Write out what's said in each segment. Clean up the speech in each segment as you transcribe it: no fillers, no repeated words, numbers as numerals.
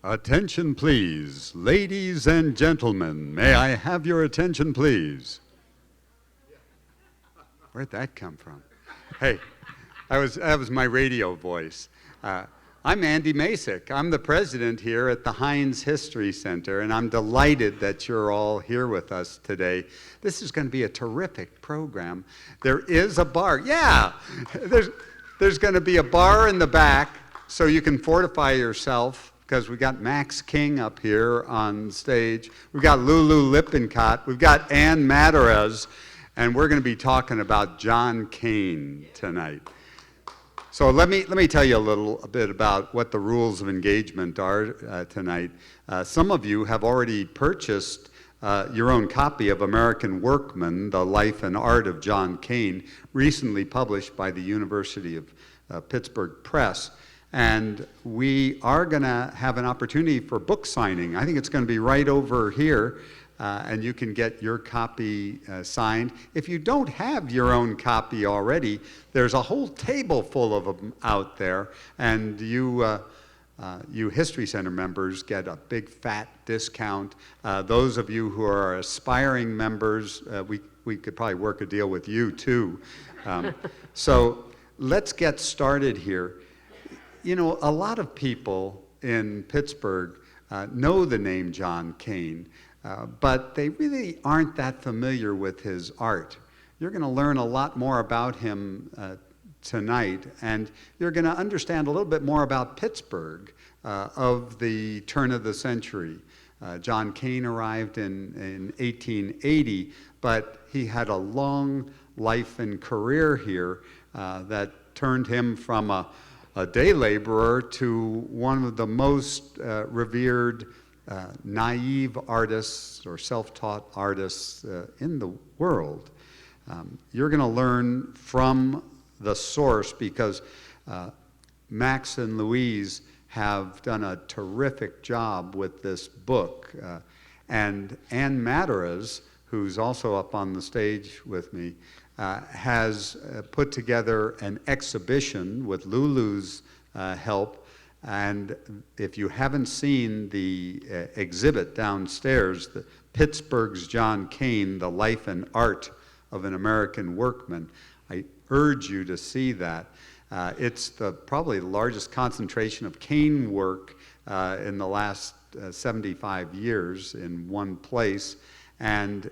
Attention, please. Ladies and gentlemen, may I have your attention, please? Where'd that come from? Hey, that was my radio voice. I'm Andy Masich. I'm the president here at the Heinz History Center, and I'm delighted that you're all here with us today. This is going to be a terrific program. There is a bar. Yeah, there's going to be a bar in the back so you can fortify yourself, because we've got Max King up here on stage. We've got Louise Lippincott. We've got Madarasz, and we're going to be talking about John Kane tonight. So let me tell you a little bit about what the rules of engagement are tonight. Some of you have already purchased your own copy of American Workman, The Life and Art of John Kane, recently published by the University of Pittsburgh Press. And we are going to have an opportunity for book signing. I think it's going to be right over here, and you can get your copy signed. If you don't have your own copy already, there's a whole table full of them out there, and you History Center members get a big fat discount. Those of you who are aspiring members, we could probably work a deal with you too. So let's get started here. You know, a lot of people in Pittsburgh know the name John Kane, but they really aren't that familiar with his art. You're going to learn a lot more about him tonight, and you're going to understand a little bit more about Pittsburgh of the turn of the century. John Kane arrived in 1880, but he had a long life and career here that turned him from a day laborer to one of the most revered naive artists or self-taught artists in the world. You're going to learn from the source, because Max and Louise have done a terrific job with this book. And Madarasz, who's also up on the stage with me, has put together an exhibition with Lulu's help. And if you haven't seen the exhibit downstairs, Pittsburgh's John Kane, The Life and Art of an American Workman, I urge you to see that. It's probably the largest concentration of Kane work in the last 75 years in one place. And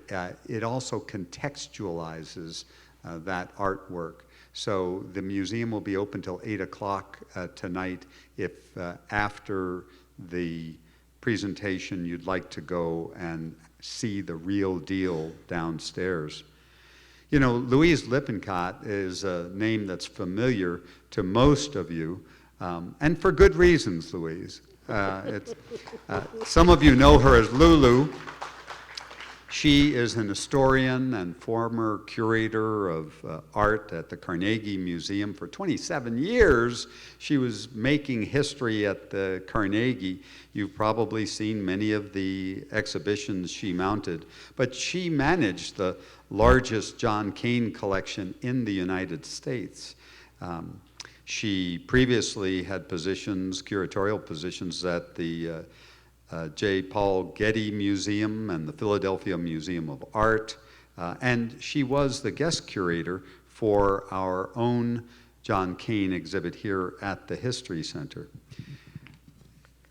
it also contextualizes that artwork. So the museum will be open till 8 o'clock tonight. If after the presentation you'd like to go and see the real deal downstairs. You know, Louise Lippincott is a name that's familiar to most of you, and for good reasons, Louise. Some of you know her as Lulu. She is an historian and former curator of art at the Carnegie Museum. For 27 years, she was making history at the Carnegie. You've probably seen many of the exhibitions she mounted, but she managed the largest John Kane collection in the United States. She previously had curatorial positions at the J. Paul Getty Museum and the Philadelphia Museum of Art, and she was the guest curator for our own John Kane exhibit here at the History Center.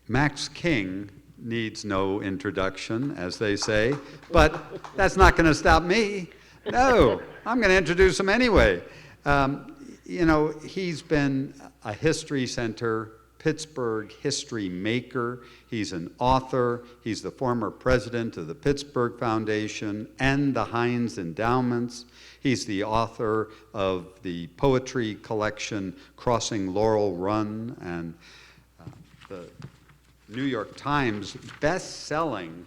Max King needs no introduction, as they say, but that's not going to stop me. No, I'm going to introduce him anyway. You know, he's been a History Center Pittsburgh history maker. He's an author. He's the former president of the Pittsburgh Foundation and the Heinz Endowments. He's the author of the poetry collection Crossing Laurel Run, and the New York Times best-selling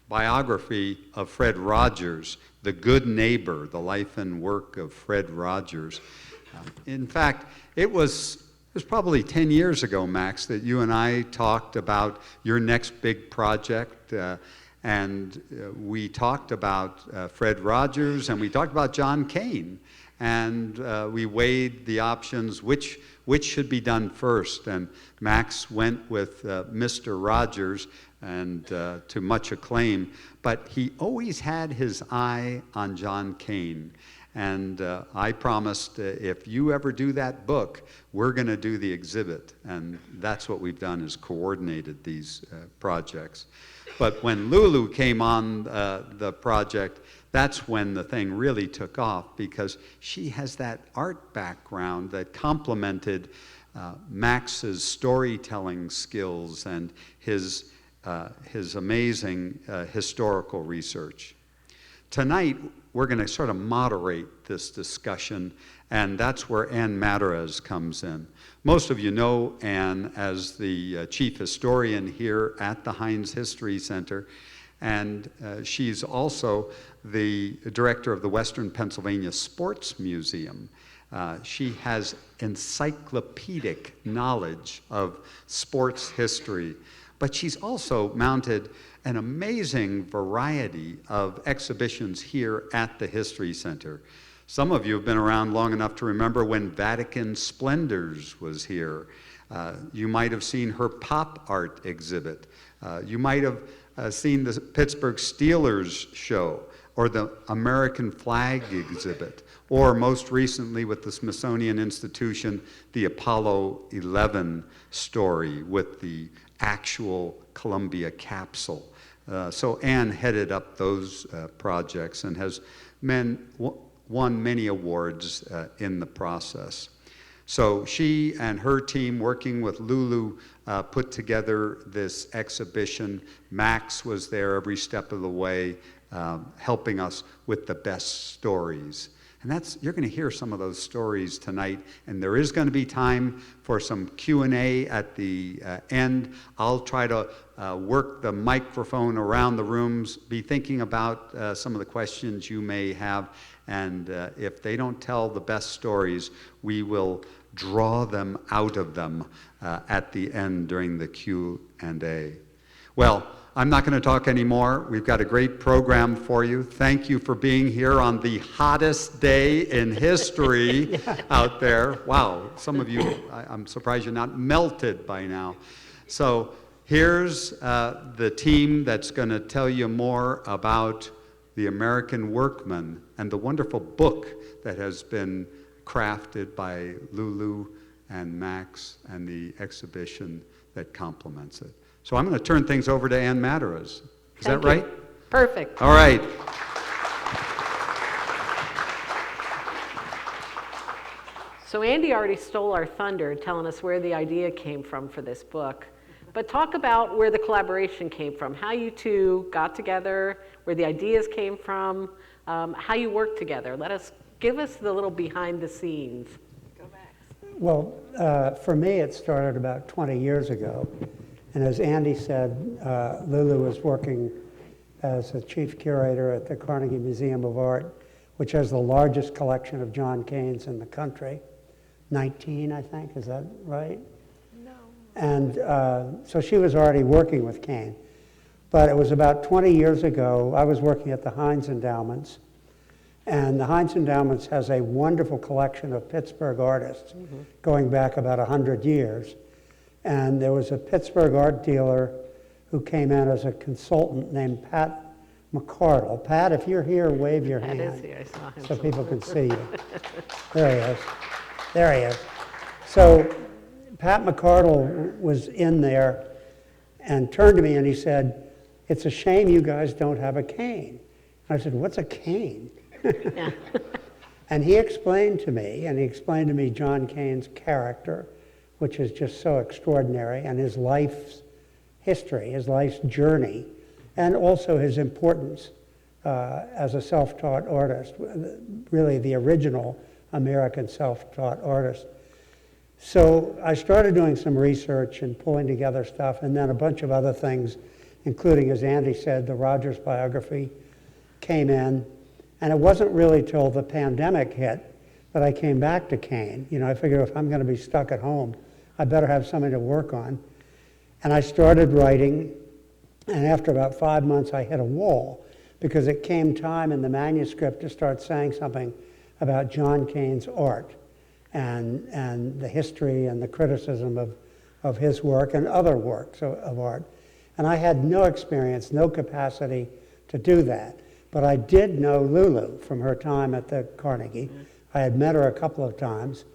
biography of Fred Rogers, The Good Neighbor, the life and work of Fred Rogers. In fact, it was probably 10 years ago, Max, that you and I talked about your next big project, and we talked about Fred Rogers, and we talked about John Kane. and we weighed the options, which should be done first. And Max went with Mr. Rogers, and to much acclaim, but he always had his eye on John Kane. And I promised, if you ever do that book, we're going to do the exhibit. And that's what we've done, is coordinated these projects. But when Lulu came on the project, that's when the thing really took off, because she has that art background that complemented Max's storytelling skills and his amazing historical research. Tonight, we're going to sort of moderate this discussion, and that's where Ann Madarasz comes in. Most of you know Ann as the chief historian here at the Heinz History Center, and she's also the director of the Western Pennsylvania Sports Museum. She has encyclopedic knowledge of sports history, but she's also mounted an amazing variety of exhibitions here at the History Center. Some of you have been around long enough to remember when Vatican Splendors was here. You might have seen her pop art exhibit. You might have seen the Pittsburgh Steelers show, or the American flag exhibit, or most recently with the Smithsonian Institution, the Apollo 11 story with the actual Columbia capsule. So Ann headed up those projects and has won many awards in the process. So she and her team, working with Lulu, put together this exhibition. Max was there every step of the way, helping us with the best stories. And you're going to hear some of those stories tonight, and there is going to be time for some Q&A at the end. I'll try to work the microphone around the rooms, be thinking about some of the questions you may have, and if they don't tell the best stories, we will draw them out of them at the end during the Q&A. Well, I'm not going to talk anymore. We've got a great program for you. Thank you for being here on the hottest day in history out there. Wow, some of you, I'm surprised you're not melted by now. So here's the team that's going to tell you more about the American Workman and the wonderful book that has been crafted by Lulu and Max and the exhibition that complements it. So I'm going to turn things over to Ann Madarasz. Is that right? Perfect. All right. So Andy already stole our thunder, telling us where the idea came from for this book. But talk about where the collaboration came from, how you two got together, where the ideas came from, how you worked together. Give us the little behind the scenes. Go Max. Well, for me, it started about 20 years ago. And as Andy said, Lulu was working as a chief curator at the Carnegie Museum of Art, which has the largest collection of John Kanes in the country. 19, I think, is that right? No. And so she was already working with Kane. But it was about 20 years ago, I was working at the Heinz Endowments. And the Heinz Endowments has a wonderful collection of Pittsburgh artists going back about 100 years. And there was a Pittsburgh art dealer who came in as a consultant named Pat McCardle. Pat, if you're here, wave your hand. Pat is here. I saw him. So people can see you. There he is. There he is. So Pat McCardle was in there and turned to me and he said, "It's a shame you guys don't have a cane." I said, "What's a cane?" Yeah. And he explained to me John Kane's character, which is just so extraordinary, and his life's history, his life's journey, and also his importance as a self-taught artist, really the original American self-taught artist. So I started doing some research and pulling together stuff, and then a bunch of other things, including, as Andy said, the Rogers biography came in. And it wasn't really till the pandemic hit that I came back to Kane. You know, I figured if I'm going to be stuck at home, I better have something to work on. And I started writing, and after about 5 months, I hit a wall because it came time in the manuscript to start saying something about John Kane's art and the history and the criticism of his work and other works of art. And I had no experience, no capacity to do that. But I did know Lulu from her time at the Carnegie. I had met her a couple of times,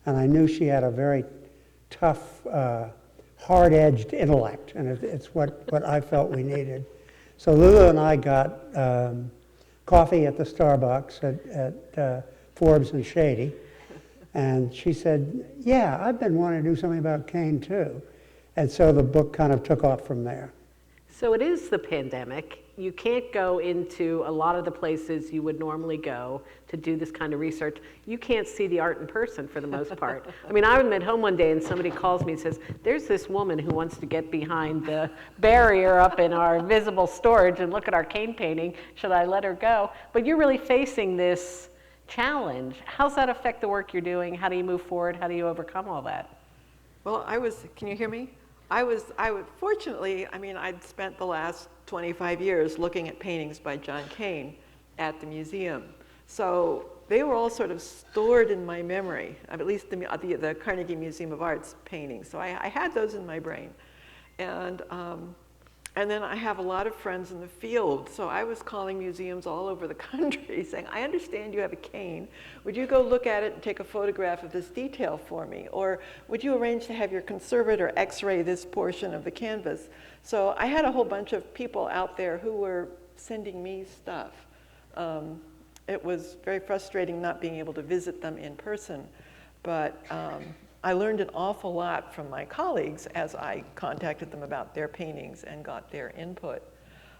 and I knew she had a very tough, hard-edged intellect, and it's what I felt we needed. So Lulu and I got coffee at the Starbucks at Forbes and Shady, and she said, yeah, I've been wanting to do something about Kane too. And so the book kind of took off from there. So it is the pandemic. You can't go into a lot of the places you would normally go to do this kind of research. You can't see the art in person for the most part. I mean, I'm at home one day and somebody calls me and says, there's this woman who wants to get behind the barrier up in our visible storage and look at our Kane painting. Should I let her go? But you're really facing this challenge. How's that affect the work you're doing? How do you move forward? How do you overcome all that? Well, can you hear me? Fortunately, I mean, I'd spent the last 25 years looking at paintings by John Kane at the museum. So they were all sort of stored in my memory, at least the Carnegie Museum of Art's paintings. So I had those in my brain. And then I have a lot of friends in the field, so I was calling museums all over the country saying, I understand you have a Kane. Would you go look at it and take a photograph of this detail for me? Or would you arrange to have your conservator x-ray this portion of the canvas? So I had a whole bunch of people out there who were sending me stuff. It was very frustrating not being able to visit them in person, but I learned an awful lot from my colleagues as I contacted them about their paintings and got their input.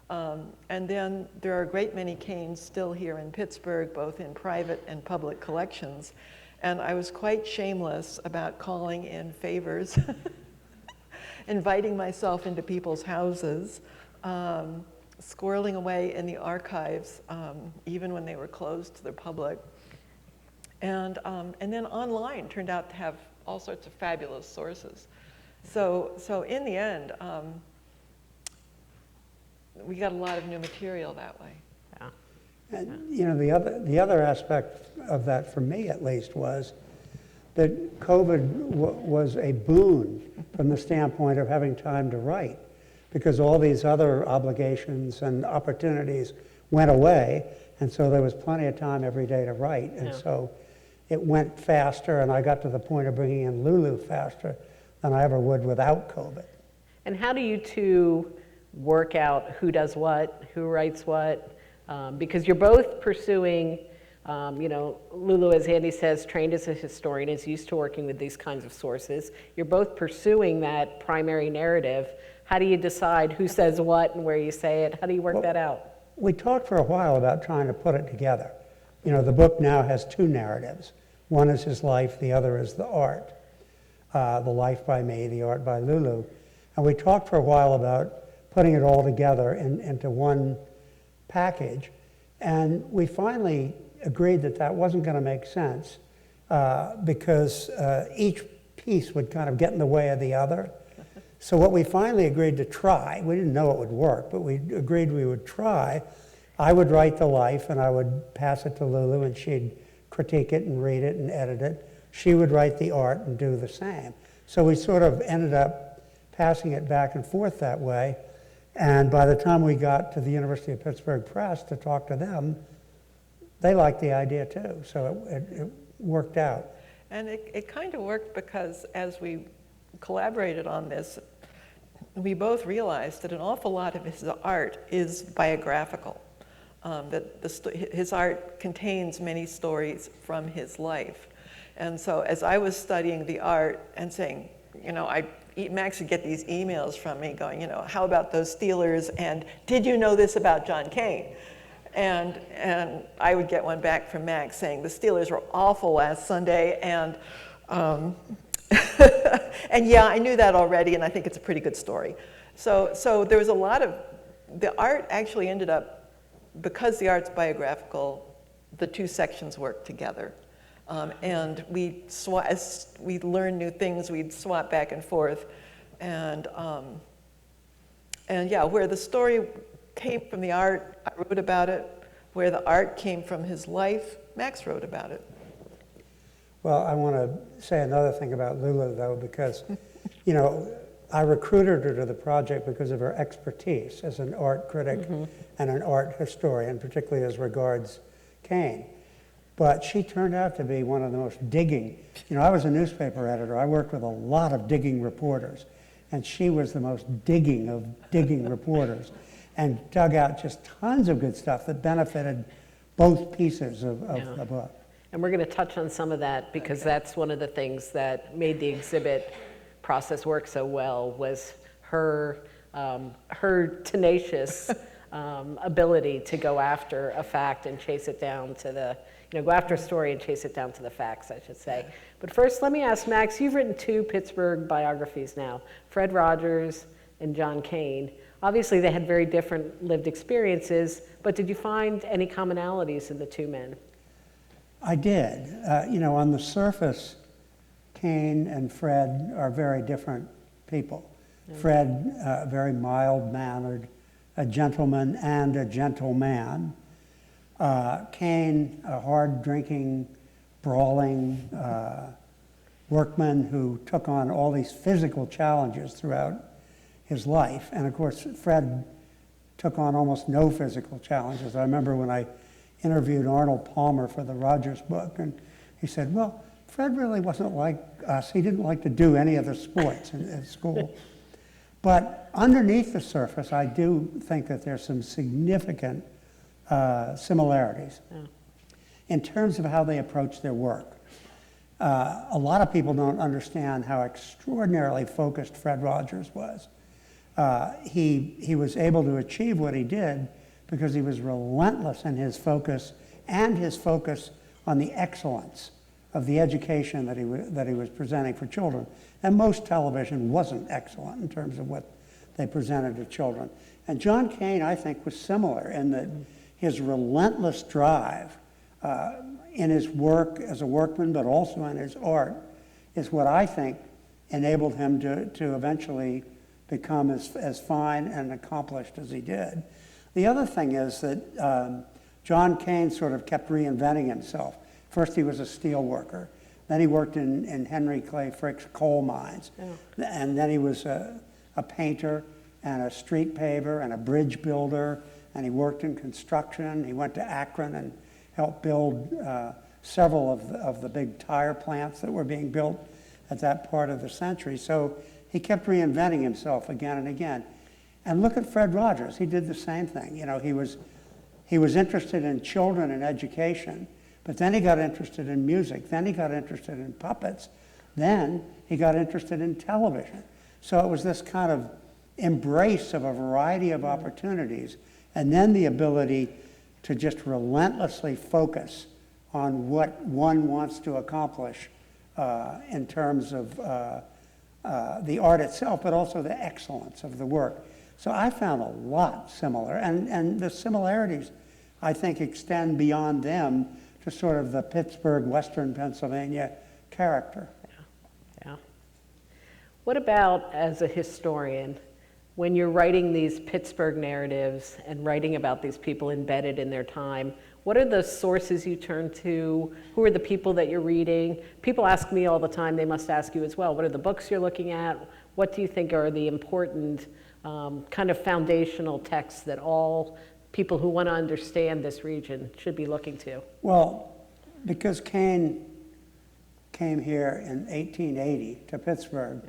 And then there are a great many Kanes still here in Pittsburgh, both in private and public collections. And I was quite shameless about calling in favors, inviting myself into people's houses, squirreling away in the archives, even when they were closed to the public. And then online turned out to have all sorts of fabulous sources. So in the end, we got a lot of new material that way. Yeah. And you know, the other aspect of that, for me at least, was that COVID was a boon from the standpoint of having time to write, because all these other obligations and opportunities went away, and so there was plenty of time every day to write. And so it went faster, and I got to the point of bringing in Lulu faster than I ever would without COVID. And how do you two work out who does what, who writes what? Because you're both pursuing, you know, Lulu, as Andy says, trained as a historian, is used to working with these kinds of sources. You're both pursuing that primary narrative. How do you decide who says what and where you say it? How do you work that out? We talked for a while about trying to put it together. You know, the book now has two narratives. One is his life, the other is the art. The life by me, the art by Lulu. And we talked for a while about putting it all together into one package. And we finally agreed that that wasn't going to make sense because each piece would kind of get in the way of the other. So what we finally agreed to try, we didn't know it would work, but we agreed we would try. I would write the life and I would pass it to Lulu and she'd critique it and read it and edit it. She would write the art and do the same. So we sort of ended up passing it back and forth that way. And by the time we got to the University of Pittsburgh Press to talk to them, they liked the idea too. So it worked out. And it kind of worked because as we collaborated on this, we both realized that an awful lot of his art is biographical. That his art contains many stories from his life. And so as I was studying the art and saying, you know, Max would get these emails from me going, you know, how about those Steelers, and did you know this about John Kane? And I would get one back from Max saying the Steelers were awful last Sunday, and and yeah, I knew that already, and I think it's a pretty good story. So there was a lot of, the art actually ended up, because the art's biographical, the two sections work together. And as we learned new things, we'd swap back and forth. And yeah, where the story came from the art, I wrote about it. Where the art came from his life, Max wrote about it. Well, I want to say another thing about Lulu, though, because, you know, I recruited her to the project because of her expertise as an art critic and an art historian, particularly as regards Kane. But she turned out to be one of the most digging. You know, I was a newspaper editor. I worked with a lot of digging reporters, and she was the most digging of digging reporters, and dug out just tons of good stuff that benefited both pieces of the book. And we're going to touch on some of that because that's one of the things that made the exhibit process work so well, was her tenacious ability to go after a fact and chase it down to the, go after a story and chase it down to the facts, I should say. But first, let me ask Max, you've written 2 Pittsburgh biographies now, Fred Rogers and John Kane. Obviously, they had very different lived experiences, but did you find any commonalities in the 2 men? I did. On the surface, Kane and Fred are very different people. Fred, very mild-mannered, a gentleman and a gentleman. Kane, a hard-drinking, brawling workman who took on all these physical challenges throughout his life. And of course, Fred took on almost no physical challenges. I remember when I interviewed Arnold Palmer for the Rogers book, and he said, well, Fred really wasn't like us. He didn't like to do any of the sports at school. But underneath the surface, I do think that there's some significant similarities in terms of how they approach their work. A lot of people don't understand how extraordinarily focused Fred Rogers was. He was able to achieve what he did because he was relentless in his focus, and his focus on the excellence of the education that he was presenting for children. And most television wasn't excellent in terms of what they presented to children. And John Kane, I think, was similar in that his relentless drive in his work as a workman, but also in his art, is what I think enabled him to eventually become as fine and accomplished as he did. The other thing is that John Kane sort of kept reinventing himself. First he was a steel worker, then he worked in Henry Clay Frick's coal mines, and then he was a painter and a street paver and a bridge builder, and he worked in construction. He went to Akron and helped build several of the big tire plants that were being built at that part of the century. So he kept reinventing himself again and again. And look at Fred Rogers. He did the same thing. He was interested in children and education, but then he got interested in music. Then he got interested in puppets. Then he got interested in television. So it was this kind of embrace of a variety of opportunities, and then the ability to just relentlessly focus on what one wants to accomplish in terms of the art itself, but also the excellence of the work. So I found a lot similar, and the similarities, I think, extend beyond them to sort of the Pittsburgh, Western Pennsylvania character. Yeah. What about as a historian, when you're writing these Pittsburgh narratives and writing about these people embedded in their time, what are the sources you turn to? Who are the people that you're reading? People ask me all the time, they must ask you as well, what are the books you're looking at? What do you think are the important kind of foundational texts that all people who want to understand this region should be looking to? Well, because Kane came here in 1880 to Pittsburgh,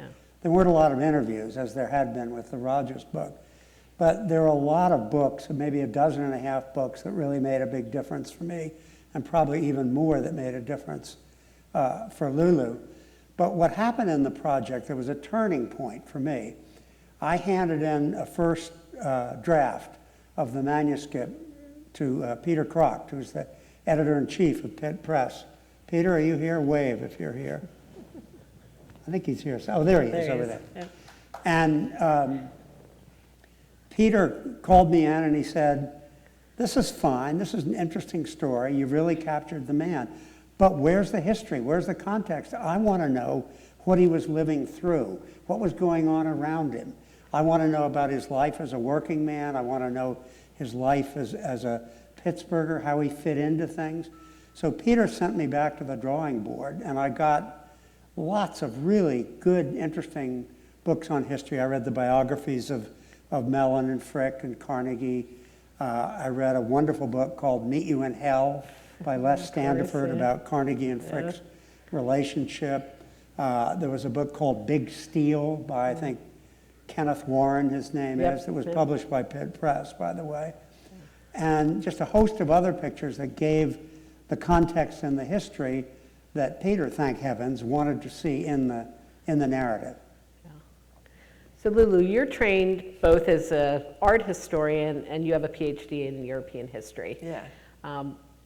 there weren't a lot of interviews, as there had been with the Rogers book. But there are a lot of books, maybe 12 books, that really made a big difference for me, and probably even more that made a difference for Lulu. But what happened in the project, there was a turning point for me. I handed in a first draft of the manuscript to Peter Croft, who's the editor-in-chief of Pitt Press. Peter, are you here? Wave if you're here. I think he's here. Oh, there he is, over there. Yeah. And Peter called me in and he said, this is fine. This is an interesting story. You've really captured the man. But where's the history? Where's the context? I want to know what he was living through, what was going on around him. I want to know about his life as a working man. I want to know his life as a Pittsburgher, how he fit into things. So Peter sent me back to the drawing board, and I got lots of really good, interesting books on history. I read the biographies of Mellon and Frick and Carnegie. I read a wonderful book called Meet You in Hell by Les Standiford about Carnegie and Frick's relationship. There was a book called Big Steel by, I think, Kenneth Warren, his name is. It was published by Pitt Press, by the way. And just a host of other pictures that gave the context and the history that Peter, thank heavens, wanted to see in the narrative. So Lulu, you're trained both as an art historian and you have a PhD in European history. Yeah.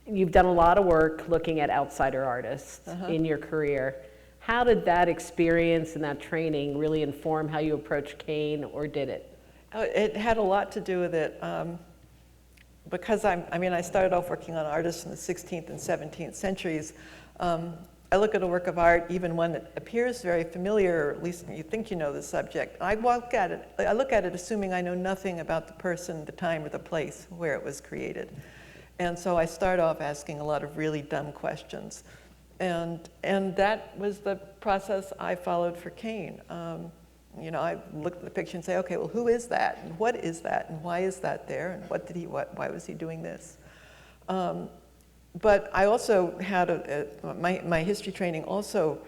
You've done a lot of work looking at outsider artists in your career. How did that experience and that training really inform how you approach Kane, or did it? It had a lot to do with it. Because I started off working on artists in the 16th and 17th centuries. I look at a work of art, even one that appears very familiar, or at least you think you know the subject. I look at it assuming I know nothing about the person, the time, or the place where it was created. And so I start off asking a lot of really dumb questions. And that was the process I followed for Kane. I looked at the picture and say, okay, well, who is that? And what is that? And why is that there? And why was he doing this? But I also had my history training also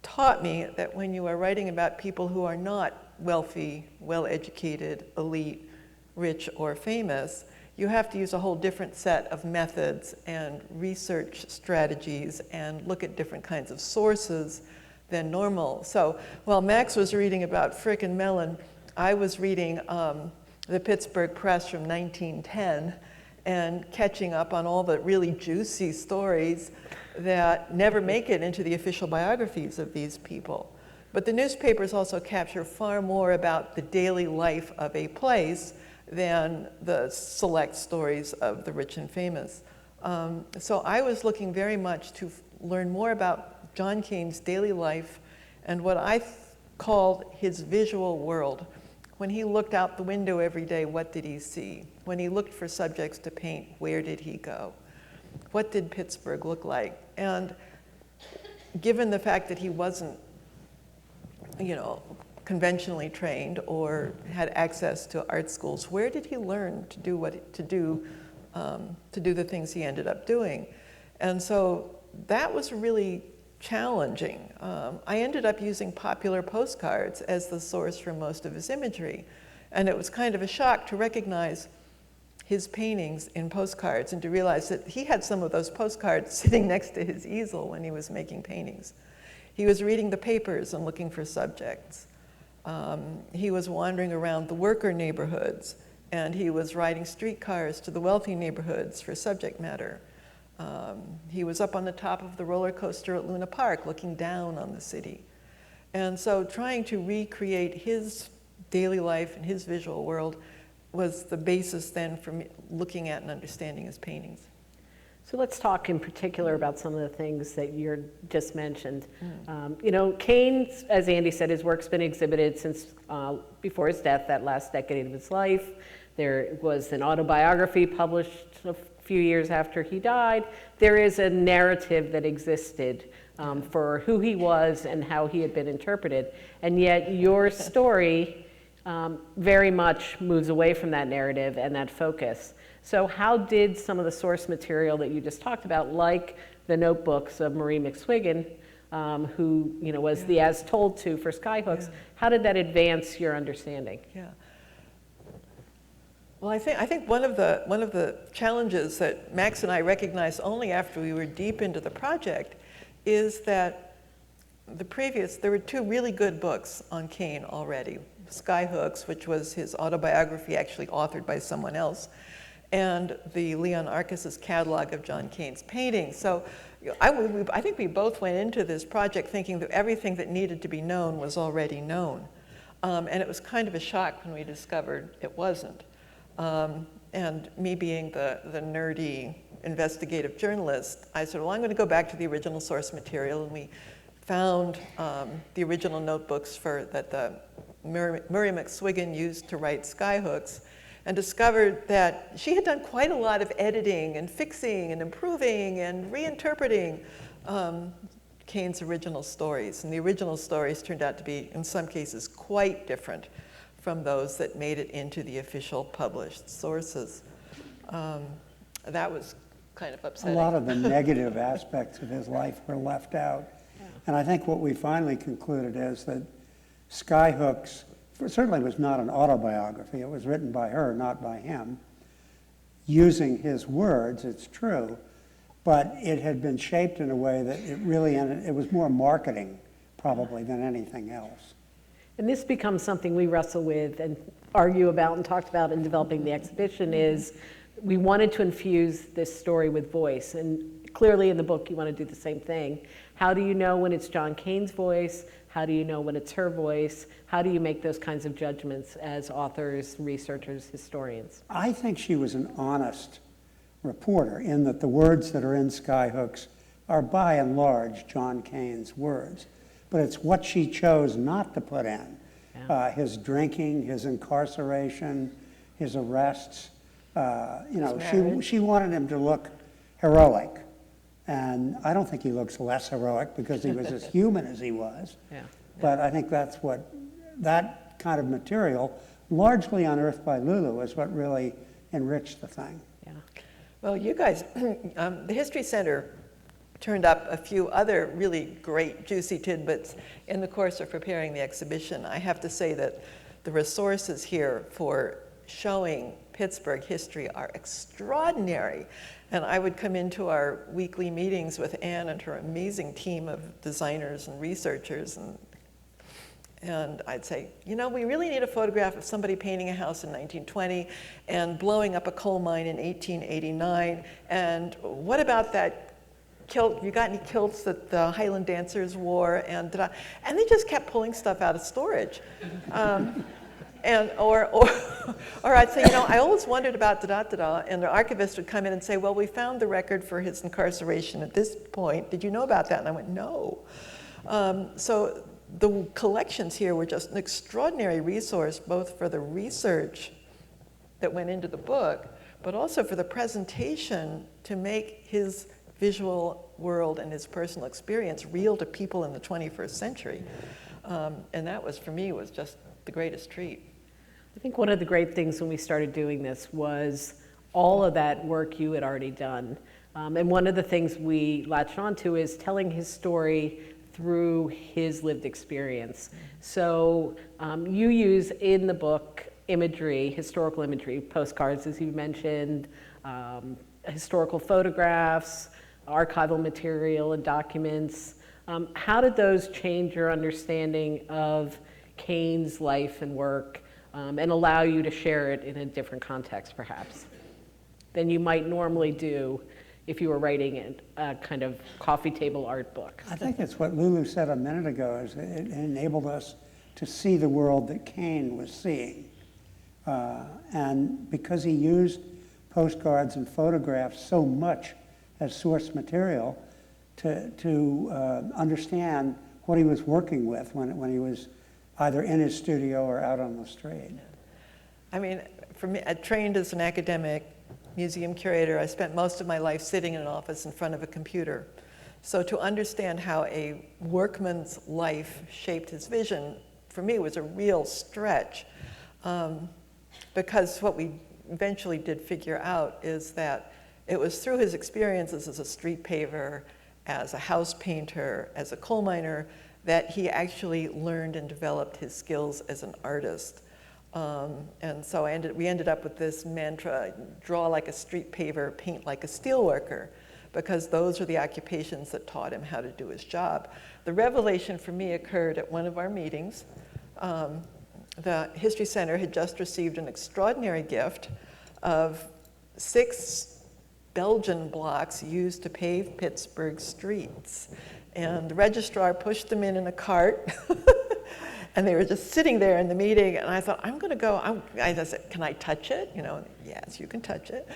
taught me that when you are writing about people who are not wealthy, well-educated, elite, rich, or famous, you have to use a whole different set of methods and research strategies and look at different kinds of sources than normal. So while Max was reading about Frick and Mellon, I was reading the Pittsburgh Press from 1910 and catching up on all the really juicy stories that never make it into the official biographies of these people. But the newspapers also capture far more about the daily life of a place than the select stories of the rich and famous. So I was looking very much to learn more about John Kane's daily life and what I called his visual world. When he looked out the window every day, what did he see? When he looked for subjects to paint, where did he go? What did Pittsburgh look like? And given the fact that he wasn't, conventionally trained or had access to art schools, where did he learn to do the things he ended up doing? And so that was really challenging. I ended up using popular postcards as the source for most of his imagery. And it was kind of a shock to recognize his paintings in postcards and to realize that he had some of those postcards sitting next to his easel when he was making paintings. He was reading the papers and looking for subjects. He was wandering around the worker neighborhoods, and he was riding streetcars to the wealthy neighborhoods for subject matter. He was up on the top of the roller coaster at Luna Park looking down on the city. And so trying to recreate his daily life and his visual world was the basis then for me looking at and understanding his paintings. So let's talk in particular about some of the things that you just mentioned. Kane, as Andy said, his work's been exhibited since before his death, that last decade of his life. There was an autobiography published a few years after he died. There is a narrative that existed for who he was and how he had been interpreted. And yet your story very much moves away from that narrative and that focus. So how did some of the source material that you just talked about, like the notebooks of Marie McSwiggan, who was the as told to for Skyhooks, how did that advance your understanding? Yeah. Well, I think one of the challenges that Max and I recognized only after we were deep into the project is that there were two really good books on Kane already. Skyhooks, which was his autobiography actually authored by someone else, and the Leon Arcus's catalog of John Kane's paintings. So I think we both went into this project thinking that everything that needed to be known was already known. And it was kind of a shock when we discovered it wasn't. And me being the nerdy investigative journalist, I said, well, I'm going to go back to the original source material, and we found the original notebooks that Murray McSwiggan used to write Skyhooks. and discovered that she had done quite a lot of editing and fixing and improving and reinterpreting Kane's original stories. And the original stories turned out to be, in some cases, quite different from those that made it into the official published sources. That was kind of upsetting. A lot of the negative aspects of his life were left out. And I think what we finally concluded is that Skyhook's certainly was not an autobiography. It was written by her, not by him. Using his words, it's true, but it had been shaped in a way that it was more marketing probably than anything else. And this becomes something we wrestle with and argue about and talked about in developing the exhibition is we wanted to infuse this story with voice. And clearly in the book, you want to do the same thing. How do you know when it's John Kane's voice? How do you know when it's her voice? How do you make those kinds of judgments as authors, researchers, historians? I think she was an honest reporter in that the words that are in Skyhook's are by and large John Kane's words. But it's what she chose not to put in. Yeah. His drinking, his incarceration, his arrests. She wanted him to look heroic. And I don't think he looks less heroic because he was as human as he was. Yeah. But I think that's what, that kind of material, largely unearthed by Lulu, is what really enriched the thing. Yeah. Well, you guys, the History Center turned up a few other really great, juicy tidbits in the course of preparing the exhibition. I have to say that the resources here for showing Pittsburgh history are extraordinary. And I would come into our weekly meetings with Anne and her amazing team of designers and researchers, and I'd say, you know, we really need a photograph of somebody painting a house in 1920 and blowing up a coal mine in 1889. And what about that kilt? You got any kilts that the Highland dancers wore? And they just kept pulling stuff out of storage. Or I'd say, you know, I always wondered about da-da-da-da, and the archivist would come in and say, well, we found the record for his incarceration at this point. Did you know about that? And I went, no. So the collections here were just an extraordinary resource, both for the research that went into the book, but also for the presentation to make his visual world and his personal experience real to people in the 21st century. And that was, for me, was just the greatest treat. I think one of the great things when we started doing this was all of that work you had already done. And one of the things we latched onto is telling his story through his lived experience. So you use in the book imagery, historical imagery, postcards, as you mentioned, historical photographs, archival material and documents. How did those change your understanding of Kane's life and work and allow you to share it in a different context, perhaps, than you might normally do if you were writing a kind of coffee table art book? I think it's what Lulu said a minute ago, is it enabled us to see the world that Kane was seeing. And because he used postcards and photographs so much as source material to understand what he was working with when he was either in his studio or out on the street. I mean, for me, I trained as an academic museum curator. I spent most of my life sitting in an office in front of a computer. So to understand how a workman's life shaped his vision, for me, was a real stretch. Because what we eventually did figure out is that it was through his experiences as a street paver, as a house painter, as a coal miner, that he actually learned and developed his skills as an artist. And so we ended up with this mantra, draw like a street paver, paint like a steelworker, because those are the occupations that taught him how to do his job. The revelation for me occurred at one of our meetings. The History Center had just received an extraordinary gift of 6 Belgian blocks used to pave Pittsburgh streets. And the registrar pushed them in a cart, and they were just sitting there in the meeting, and I thought, I'm gonna go, I said, can I touch it? You know, yes, you can touch it.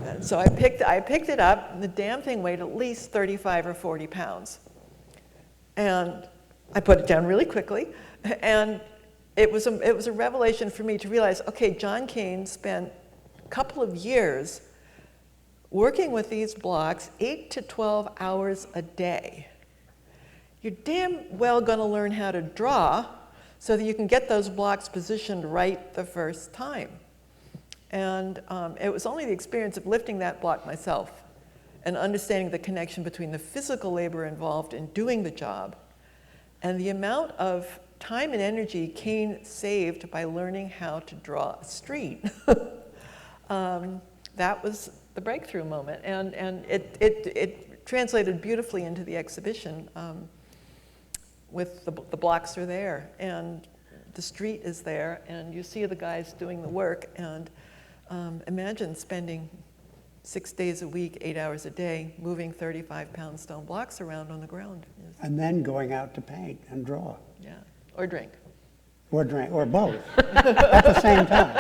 And so I picked it up, and the damn thing weighed at least 35 or 40 pounds. And I put it down really quickly, and it was a revelation for me to realize, okay, John Kane spent a couple of years working with these blocks 8 to 12 hours a day. You're damn well going to learn how to draw so that you can get those blocks positioned right the first time. And it was only the experience of lifting that block myself and understanding the connection between the physical labor involved in doing the job and the amount of time and energy Kane saved by learning how to draw a street. That was the breakthrough moment, and it translated beautifully into the exhibition. With the blocks are there, and the street is there, and you see the guys doing the work, and imagine spending 6 days a week, 8 hours a day, moving 35-pound stone blocks around on the ground. And then going out to paint and draw. Yeah, or drink. Or drink, or both, at the same time.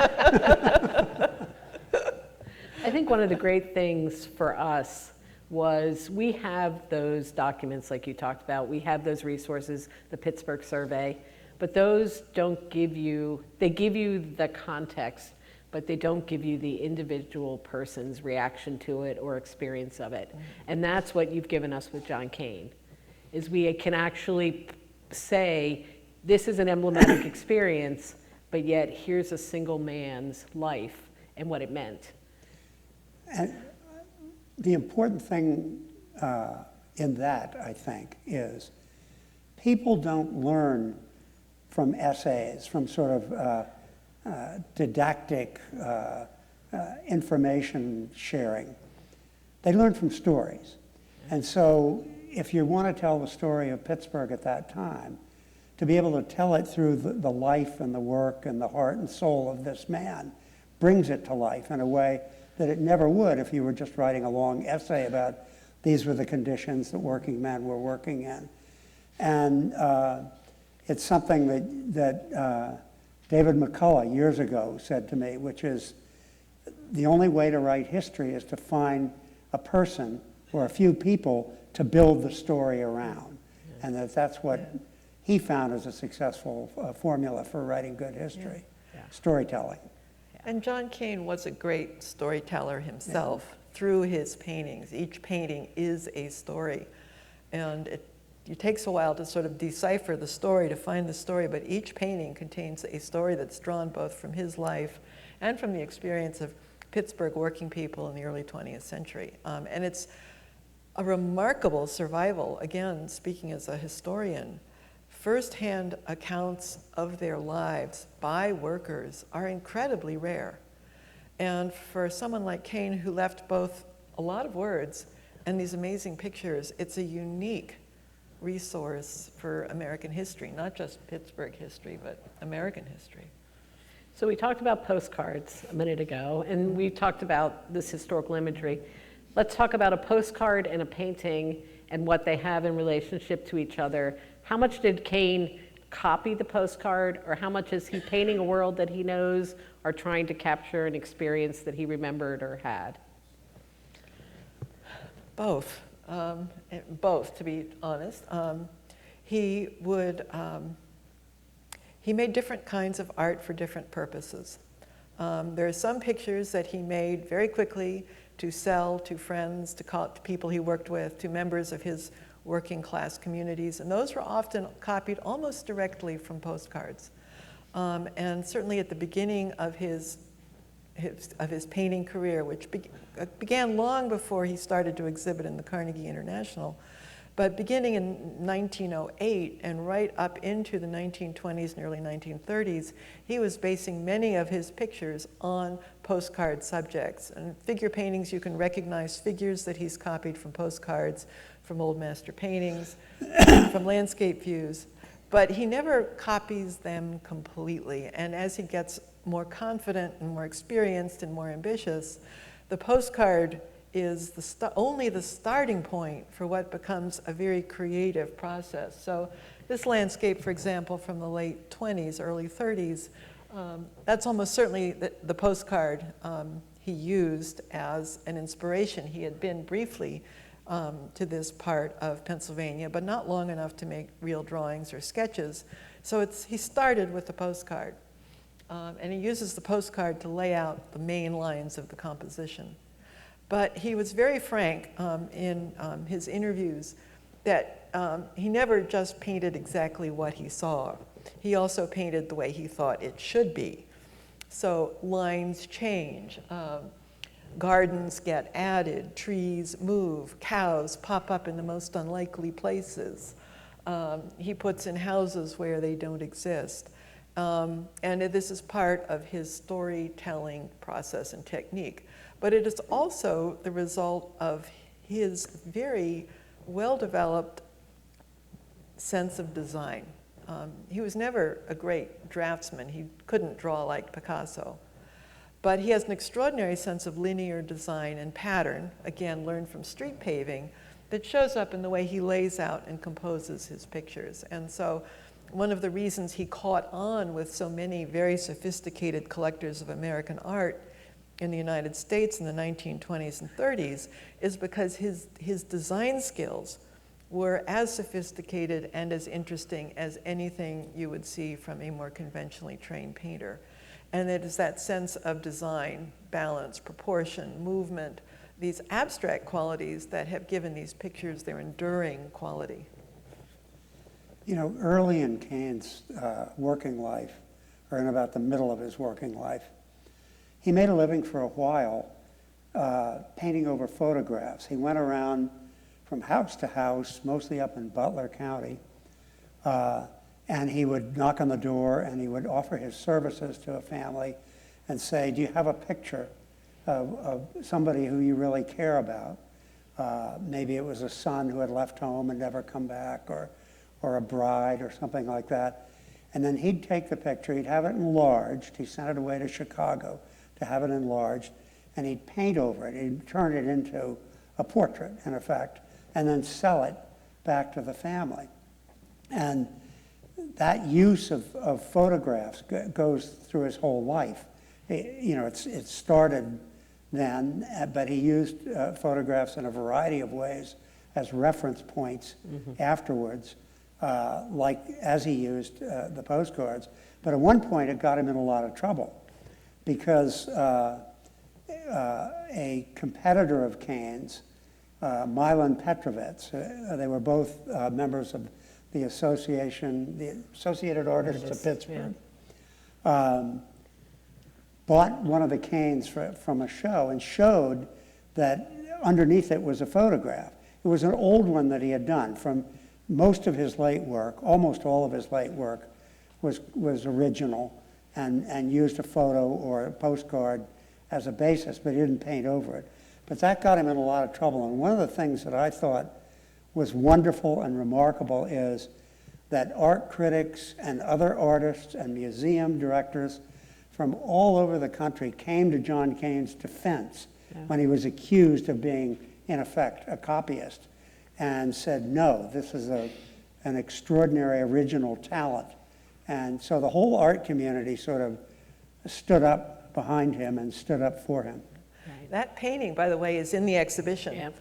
I think one of the great things for us was we have those documents like you talked about. We have those resources, the Pittsburgh survey, but those don't give you, they give you the context, but they don't give you the individual person's reaction to it or experience of it. And that's what you've given us with John Kane, is we can actually say, this is an emblematic experience, but yet here's a single man's life and what it meant. And the important thing in that, I think, is people don't learn from essays, from sort of didactic information sharing. They learn from stories. And so if you want to tell the story of Pittsburgh at that time, to be able to tell it through the life and the work and the heart and soul of this man brings it to life in a way that it never would if you were just writing a long essay about these were the conditions that working men were working in. And it's something that David McCullough years ago said to me, which is the only way to write history is to find a person or a few people to build the story around. Yeah. And that's what he found as a successful formula for writing good history, storytelling. And John Kane was a great storyteller himself through his paintings. Each painting is a story. And it takes a while to sort of decipher the story, to find the story, but each painting contains a story that's drawn both from his life and from the experience of Pittsburgh working people in the early 20th century. And it's a remarkable survival, again, speaking as a historian. First-hand accounts of their lives by workers are incredibly rare. And for someone like Kane, who left both a lot of words and these amazing pictures, it's a unique resource for American history, not just Pittsburgh history, but American history. So we talked about postcards a minute ago, and we talked about this historical imagery. Let's talk about a postcard and a painting and what they have in relationship to each other. How much did Kane copy the postcard, or how much is he painting a world that he knows or trying to capture an experience that he remembered or had? Both. Both, to be honest. He made different kinds of art for different purposes. There are some pictures that he made very quickly to sell to friends, to people he worked with, to members of his working class communities, and those were often copied almost directly from postcards. And certainly at the beginning of his painting career, which began long before he started to exhibit in the Carnegie International, but beginning in 1908 and right up into the 1920s and early 1930s, he was basing many of his pictures on postcard subjects. And figure paintings, you can recognize figures that he's copied from postcards, from old master paintings, from landscape views, but he never copies them completely. And as he gets more confident and more experienced and more ambitious, the postcard is only the starting point for what becomes a very creative process. So this landscape, for example, from the late 20s, early 30s, that's almost certainly the postcard he used as an inspiration. He had been briefly to this part of Pennsylvania, but not long enough to make real drawings or sketches. So he started with the postcard, and he uses the postcard to lay out the main lines of the composition. But he was very frank in his interviews that he never just painted exactly what he saw. He also painted the way he thought it should be. So lines change, gardens get added, trees move, cows pop up in the most unlikely places. He puts in houses where they don't exist. And this is part of his storytelling process and technique. But it is also the result of his very well-developed sense of design. He was never a great draftsman. He couldn't draw like Picasso. But he has an extraordinary sense of linear design and pattern, again, learned from street paving, that shows up in the way he lays out and composes his pictures. And so one of the reasons he caught on with so many very sophisticated collectors of American art in the United States in the 1920s and 30s is because his design skills were as sophisticated and as interesting as anything you would see from a more conventionally trained painter. And it is that sense of design, balance, proportion, movement, these abstract qualities that have given these pictures their enduring quality. You know, early in Kane's working life, or in about the middle of his working life, he made a living for a while painting over photographs. He went around from house to house, mostly up in Butler County, and he would knock on the door and he would offer his services to a family and say, do you have a picture of somebody who you really care about? Maybe it was a son who had left home and never come back, or a bride or something like that. And then he'd take the picture, he'd have it enlarged, he sent it away to Chicago to have it enlarged, and he'd paint over it, he'd turn it into a portrait, in effect, and then sell it back to the family. And that use of photographs goes through his whole life. You know, it started then, but he used photographs in a variety of ways as reference points afterwards, like as he used the postcards. But at one point, it got him in a lot of trouble because a competitor of Kane's, Milan Petrovitz, they were both members of the Associated Artists of Pittsburgh, bought one of the Kanes from a show and showed that underneath it was a photograph. It was an old one that he had done from most of his late work. Almost all of his late work was original and used a photo or a postcard as a basis, but he didn't paint over it. But that got him in a lot of trouble. And one of the things that I thought was wonderful and remarkable is that art critics and other artists and museum directors from all over the country came to John Kane's defense when he was accused of being, in effect, a copyist, and said, no, this is an extraordinary original talent. And so the whole art community sort of stood up behind him and stood up for him. Right. That painting, by the way, is in the exhibition. Yep.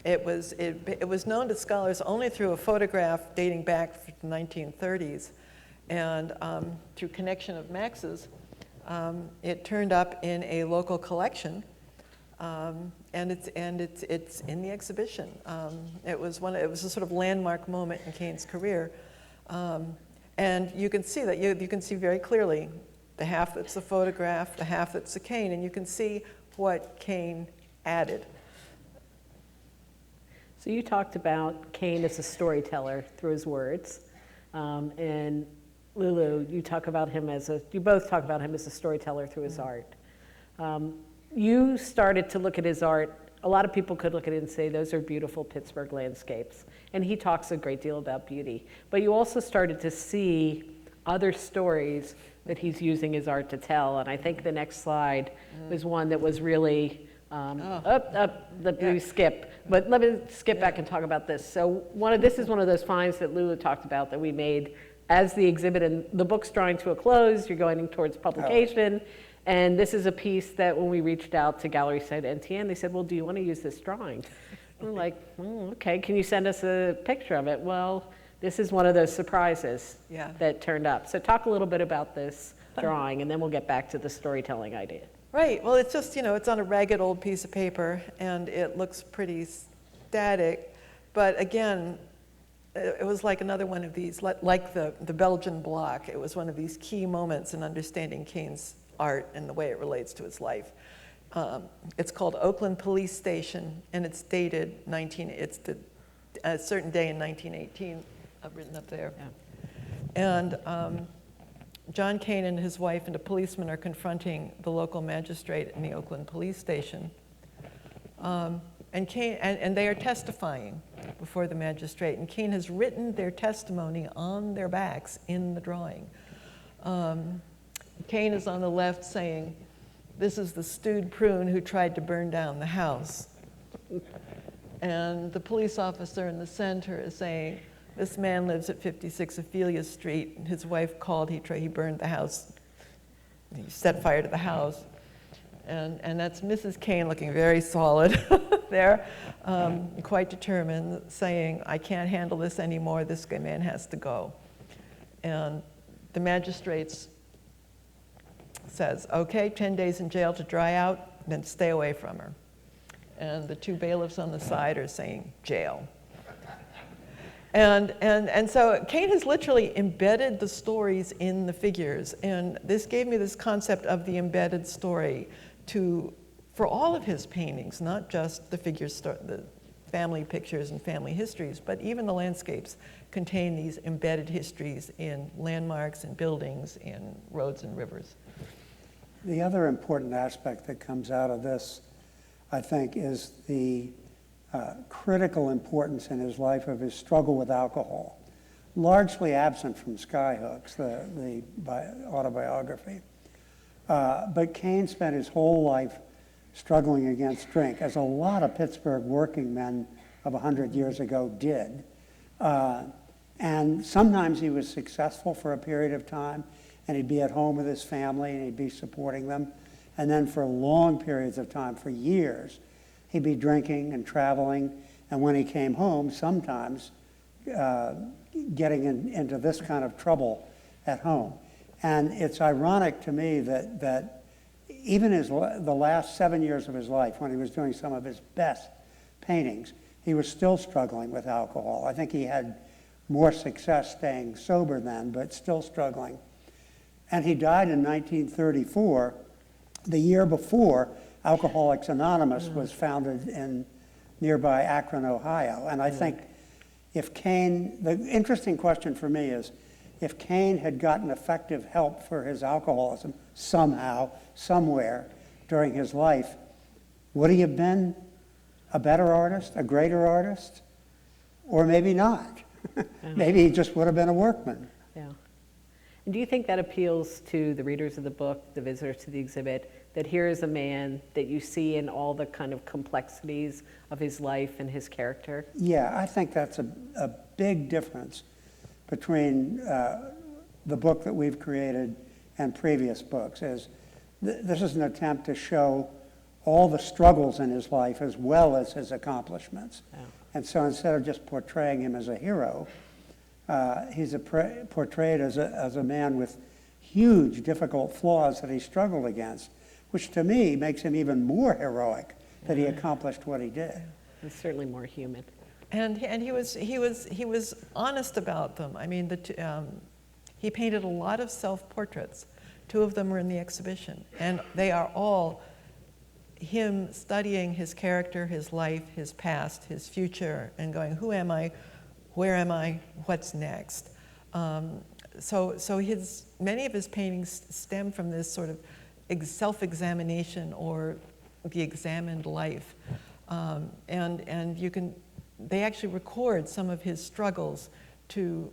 It was known to scholars only through a photograph dating back to the 1930s. And through connection of Max's, it turned up in a local collection, and it's in the exhibition. It was a sort of landmark moment in Kane's career, and you can see that you can see very clearly the half that's the photograph, the half that's the Kane, and you can see what Kane added. So you talked about Kane as a storyteller through his words, and Lulu, you both talk about him as a storyteller through his art. You started to look at his art. A lot of people could look at it and say, those are beautiful Pittsburgh landscapes. And he talks a great deal about beauty. But you also started to see other stories that he's using his art to tell. And I think the next slide was one that was really, we skip. But let me skip back and talk about this. So this is one of those finds that Lulu talked about that we made as the exhibit, and the book's drawing to a close, you're going towards publication. And this is a piece that when we reached out to Gallery Site NTN, they said, well, do you want to use this drawing? We're like, okay, can you send us a picture of it? Well, This is one of those surprises Yeah. that turned up. So talk a little bit about this drawing, and then we'll get back to the storytelling idea. Right, well, it's just, it's on a ragged old piece of paper, and it looks pretty static, but again, it was like another one of these, like the Belgian block. It was one of these key moments in understanding Kane's art and the way it relates to his life. It's called Oakland Police Station, and it's dated a certain day in 1918. I've written up there. Yeah. And John Kane and his wife and a policeman are confronting the local magistrate in the Oakland Police Station. And Kane, and they are testifying before the magistrate, and Kane has written their testimony on their backs in the drawing. Kane is on the left saying, "This is the stewed prune who tried to burn down the house." And the police officer in the center is saying, "This man lives at 56 Ophelia Street. And his wife called, he burned the house. He set fire to the house." And that's Mrs. Kane looking very solid there, quite determined, saying, "I can't handle this anymore. This man has to go." And the magistrate says, "Okay, 10 days in jail to dry out, then stay away from her." And the two bailiffs on the side are saying, "Jail." And so Kane has literally embedded the stories in the figures, and this gave me this concept of the embedded story for all of his paintings, not just the figures, the family pictures and family histories, but even the landscapes contain these embedded histories in landmarks and buildings, in roads and rivers. The other important aspect that comes out of this, I think, is the critical importance in his life of his struggle with alcohol, largely absent from Skyhooks, the autobiography. But Kane spent his whole life struggling against drink, as a lot of Pittsburgh working men of 100 years ago did. And sometimes he was successful for a period of time, and he'd be at home with his family, and he'd be supporting them. And then for long periods of time, for years, he'd be drinking and traveling, and when he came home, sometimes getting into this kind of trouble at home. And it's ironic to me that even the last 7 years of his life, when he was doing some of his best paintings, he was still struggling with alcohol. I think he had more success staying sober then, but still struggling. And he died in 1934, the year before Alcoholics Anonymous was founded in nearby Akron, Ohio. And I think if Kane, the interesting question for me is, if Kane had gotten effective help for his alcoholism somehow, somewhere during his life, would he have been a better artist, a greater artist? Or maybe not. Maybe he just would have been a workman. Yeah. And do you think that appeals to the readers of the book, the visitors to the exhibit, that here is a man that you see in all the kind of complexities of his life and his character? Yeah, I think that's a big difference between the book that we've created and previous books. This is an attempt to show all the struggles in his life as well as his accomplishments. Yeah. And so instead of just portraying him as a hero, he's portrayed as a man with huge, difficult flaws that he struggled against, which to me makes him even more heroic that he accomplished what he did. He's certainly more human. And he was honest about them. I mean, he painted a lot of self-portraits. 2 of them were in the exhibition, and they are all him studying his character, his life, his past, his future, and going, who am I, where am I, what's next? So many of his paintings stem from this sort of self-examination or the examined life. And they actually record some of his struggles to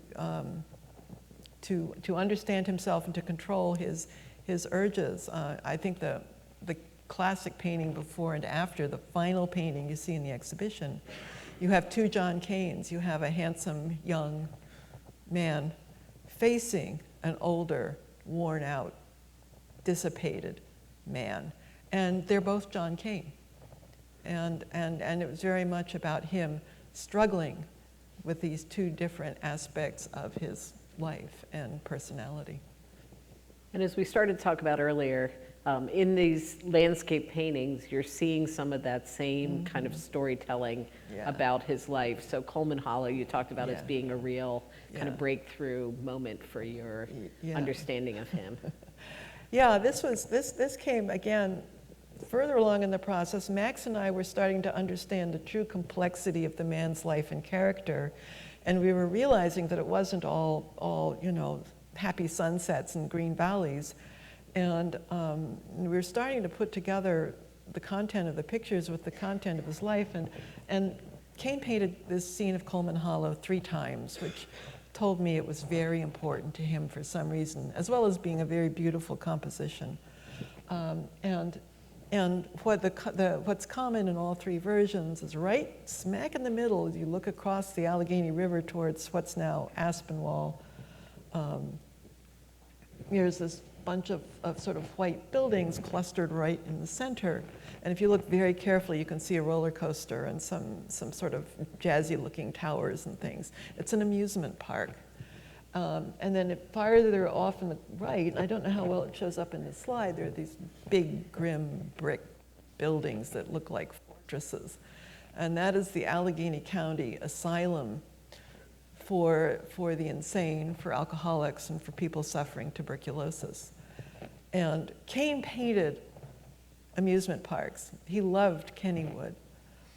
understand himself and to control his urges. I think the classic painting before and after, the final painting you see in the exhibition, you have 2 John Kanes. You have a handsome young man facing an older, worn out, dissipated man. And they're both John Kane. And it was very much about him struggling with these two different aspects of his life and personality. And as we started to talk about earlier, in these landscape paintings, you're seeing some of that same kind of storytelling about his life. So Coleman Hollow, you talked about as being a real kind of breakthrough moment for your understanding of him. Yeah, this came again further along in the process. Max and I were starting to understand the true complexity of the man's life and character, and we were realizing that it wasn't all you know, happy sunsets and green valleys. And we were starting to put together the content of the pictures with the content of his life. And Kane painted this scene of Coleman Hollow 3 times, which told me it was very important to him for some reason, as well as being a very beautiful composition. And what's common in all 3 versions is right smack in the middle as you look across the Allegheny River towards what's now Aspinwall. There's this bunch of sort of white buildings clustered right in the center. And if you look very carefully, you can see a roller coaster and some sort of jazzy looking towers and things. It's an amusement park. And then farther off on the right, I don't know how well it shows up in the slide, there are these big grim brick buildings that look like fortresses. And that is the Allegheny County Asylum for the insane, for alcoholics, and for people suffering tuberculosis. And Kane painted amusement parks. He loved Kennywood.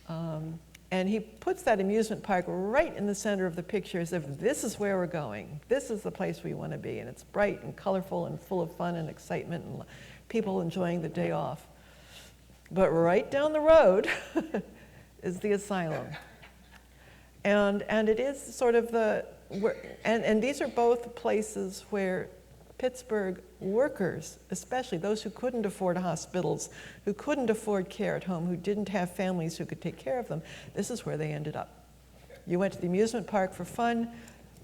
And he puts that amusement park right in the center of the picture as if this is where we're going. This is the place we want to be. And it's bright and colorful and full of fun and excitement and people enjoying the day off. But right down the road is the asylum. And it is sort of and these are both places where Pittsburgh workers, especially those who couldn't afford hospitals, who couldn't afford care at home, who didn't have families who could take care of them, this is where they ended up. You went to the amusement park for fun,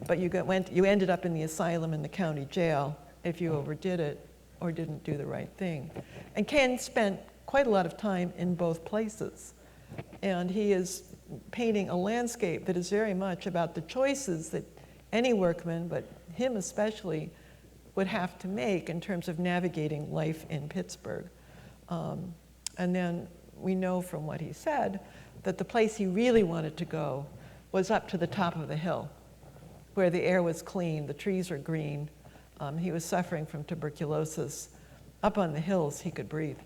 but you ended up in the asylum in the county jail if you overdid it or didn't do the right thing. And Ken spent quite a lot of time in both places. And he is painting a landscape that is very much about the choices that any workman, but him especially, would have to make in terms of navigating life in Pittsburgh. And then we know from what he said that the place he really wanted to go was up to the top of the hill, where the air was clean, the trees were green. He was suffering from tuberculosis. Up on the hills, he could breathe.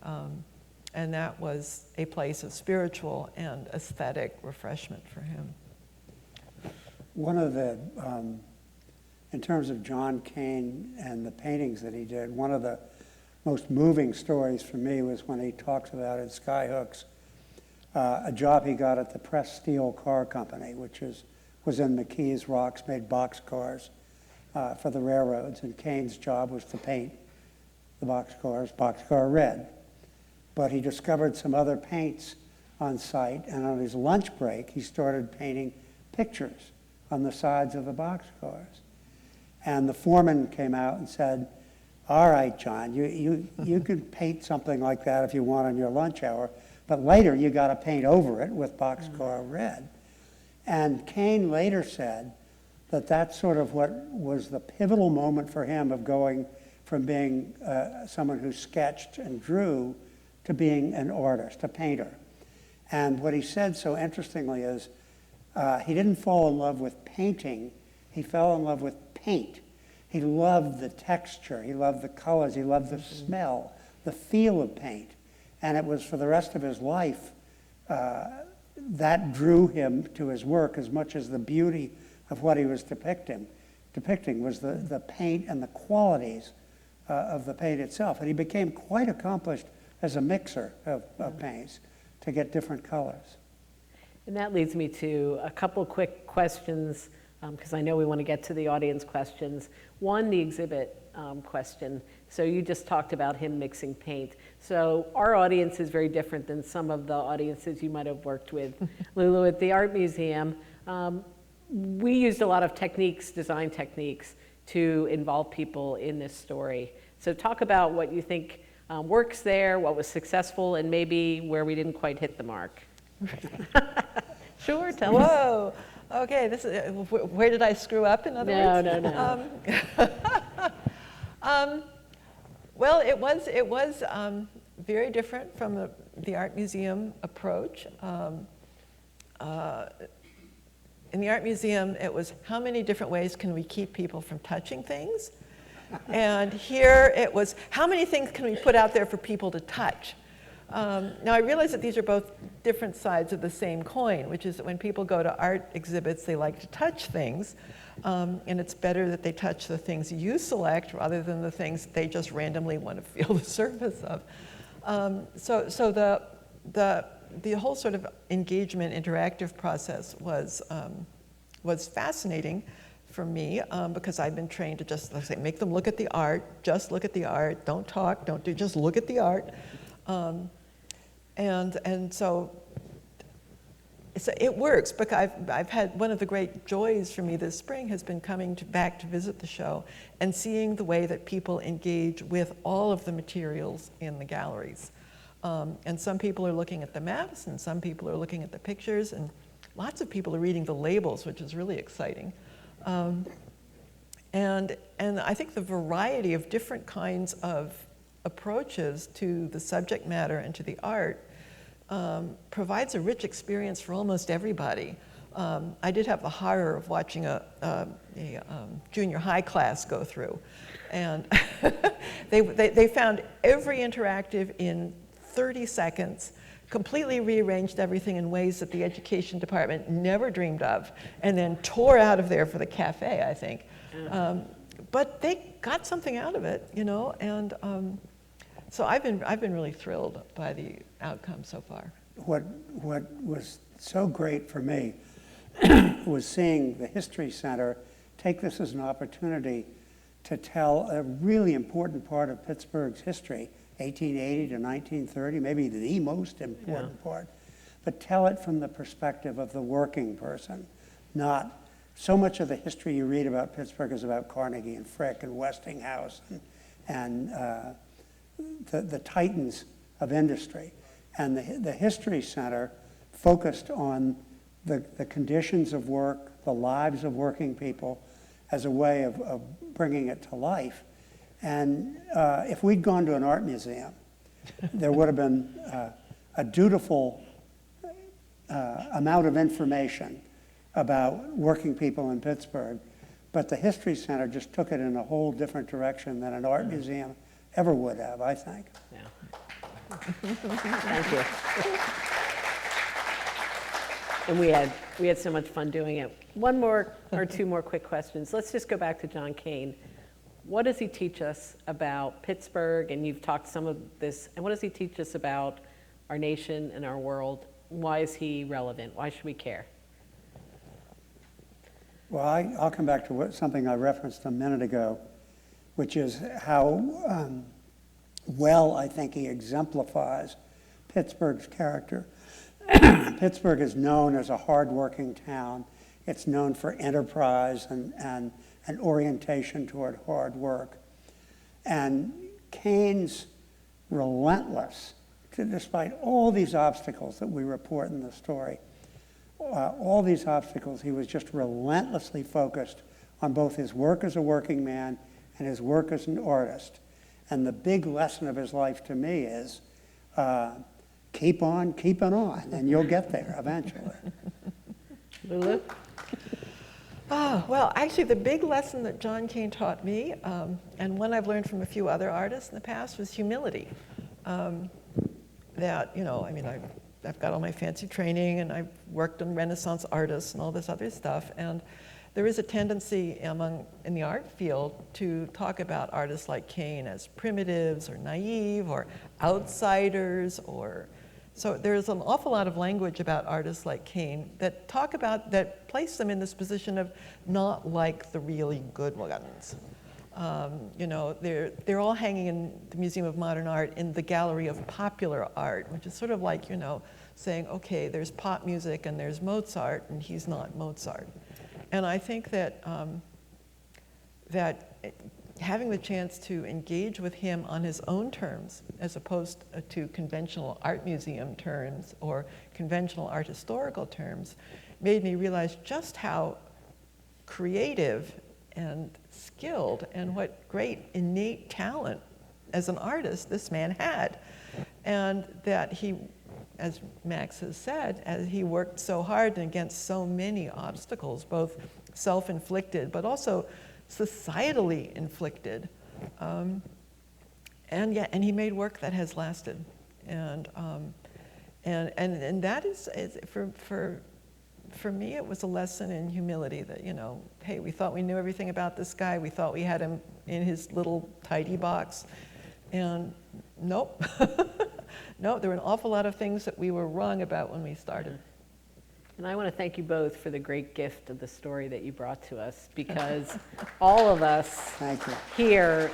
And that was a place of spiritual and aesthetic refreshment for him. One of the, in terms of John Kane and the paintings that he did, one of the most moving stories for me was when he talks about in Skyhooks a job he got at the Press Steel Car Company, which was in McKees Rocks, made boxcars for the railroads. And Kane's job was to paint the boxcar red. But he discovered some other paints on site, and on his lunch break, he started painting pictures on the sides of the boxcars. And the foreman came out and said, "All right, John, you can paint something like that if you want on your lunch hour, but later you got to paint over it with boxcar red." And Kane later said that that's sort of what was the pivotal moment for him of going from being someone who sketched and drew to being an artist, a painter. And what he said so interestingly is he didn't fall in love with painting, he fell in love with paint. He loved the texture, he loved the colors, he loved the smell, the feel of paint. And it was for the rest of his life that drew him to his work as much as the beauty of what he was depicting was the paint and the qualities of the paint itself. And he became quite accomplished as a mixer of paints to get different colors. And that leads me to a couple quick questions, because I know we want to get to the audience questions. One, the exhibit question. So you just talked about him mixing paint. So our audience is very different than some of the audiences you might have worked with. Lulu, at the Art Museum, we used a lot of techniques, design techniques, to involve people in this story. So talk about what you think works there, what was successful, and maybe where we didn't quite hit the mark. Sure, tell us. Whoa. Okay, this is, where did I screw up, in other words? No. Well, it was very different from the art museum approach. In the art museum, it was how many different ways can we keep people from touching things? And here it was, how many things can we put out there for people to touch? Now I realize that these are both different sides of the same coin, which is that when people go to art exhibits, they like to touch things. And it's better that they touch the things you select rather than the things they just randomly want to feel the surface of. So the whole sort of engagement, interactive process was fascinating for me because I've been trained to just, let's say, make them look at the art, just look at the art, don't talk, don't do, just look at the art. And so it works, because I've had, one of the great joys for me this spring has been coming back to visit the show and seeing the way that people engage with all of the materials in the galleries. And some people are looking at the maps, and some people are looking at the pictures, and lots of people are reading the labels, which is really exciting. And I think the variety of different kinds of approaches to the subject matter and to the art provides a rich experience for almost everybody. I did have the horror of watching a junior high class go through, and they found every interactive in 30 seconds, completely rearranged everything in ways that the education department never dreamed of, and then tore out of there for the cafe, I think. But they got something out of it, you know, and so I've been really thrilled by the outcome so far. What was so great for me was seeing the History Center take this as an opportunity to tell a really important part of Pittsburgh's history, 1880 to 1930, maybe the most important part, but tell it from the perspective of the working person. Not so much of the history you read about Pittsburgh is about Carnegie and Frick and Westinghouse and the titans of industry. And the History Center focused on the conditions of work, the lives of working people as a way of bringing it to life. And if we'd gone to an art museum, there would have been a dutiful amount of information about working people in Pittsburgh, but the History Center just took it in a whole different direction than an art museum ever would have, I think. Yeah. Thank you. And we had so much fun doing it. One more or two more quick questions. Let's just go back to John Kane. What does he teach us about Pittsburgh? And you've talked some of this. And what does he teach us about our nation and our world? Why is he relevant? Why should we care? Well, I'll come back to something I referenced a minute ago, which is how well I think he exemplifies Pittsburgh's character. Pittsburgh is known as a hardworking town. It's known for enterprise and an orientation toward hard work. And Kane's relentless, despite all these obstacles that we report in the story, all these obstacles, he was just relentlessly focused on both his work as a working man and his work as an artist. And the big lesson of his life to me is keep on keeping on, and you'll get there eventually. Lulu? Well, actually, the big lesson that John Kane taught me, and one I've learned from a few other artists in the past, was humility. That, you know, I mean, I've got all my fancy training, and I've worked on Renaissance artists and all this other stuff, and there is a tendency in the art field to talk about artists like Kane as primitives or naive or outsiders, or so there's an awful lot of language about artists like Kane that place them in this position of not like the really good ones. You know, they're all hanging in the Museum of Modern Art in the gallery of popular art, which is sort of like, you know, saying, okay, there's pop music and there's Mozart, and he's not Mozart. And I think that having the chance to engage with him on his own terms, as opposed to conventional art museum terms or conventional art historical terms, made me realize just how creative and skilled and what great innate talent as an artist this man had. And that he, as Max has said, as he worked so hard and against so many obstacles, both self-inflicted but also societally inflicted. And he made work that has lasted. And that is for me, it was a lesson in humility that, hey, we thought we knew everything about this guy. We thought we had him in his little tidy box. And nope. No, there were an awful lot of things that we were wrong about when we started. And I want to thank you both for the great gift of the story that you brought to us, because all of us Thank you. here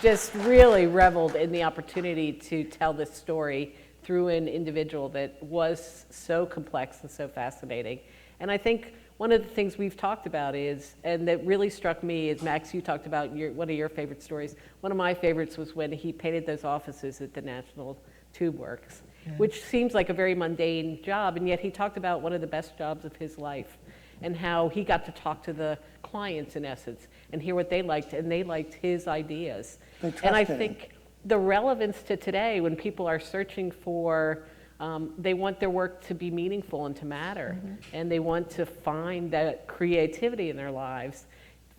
just really reveled in the opportunity to tell this story through an individual that was so complex and so fascinating. And I think one of the things we've talked about is, and that really struck me is, Max, you talked about one of your favorite stories. One of my favorites was when he painted those offices at the National Tube Works, which seems like a very mundane job, and yet he talked about one of the best jobs of his life and how he got to talk to the clients, in essence, and hear what they liked, and they liked his ideas. And I think the relevance to today, when people are searching for, they want their work to be meaningful and to matter, and they want to find that creativity in their lives.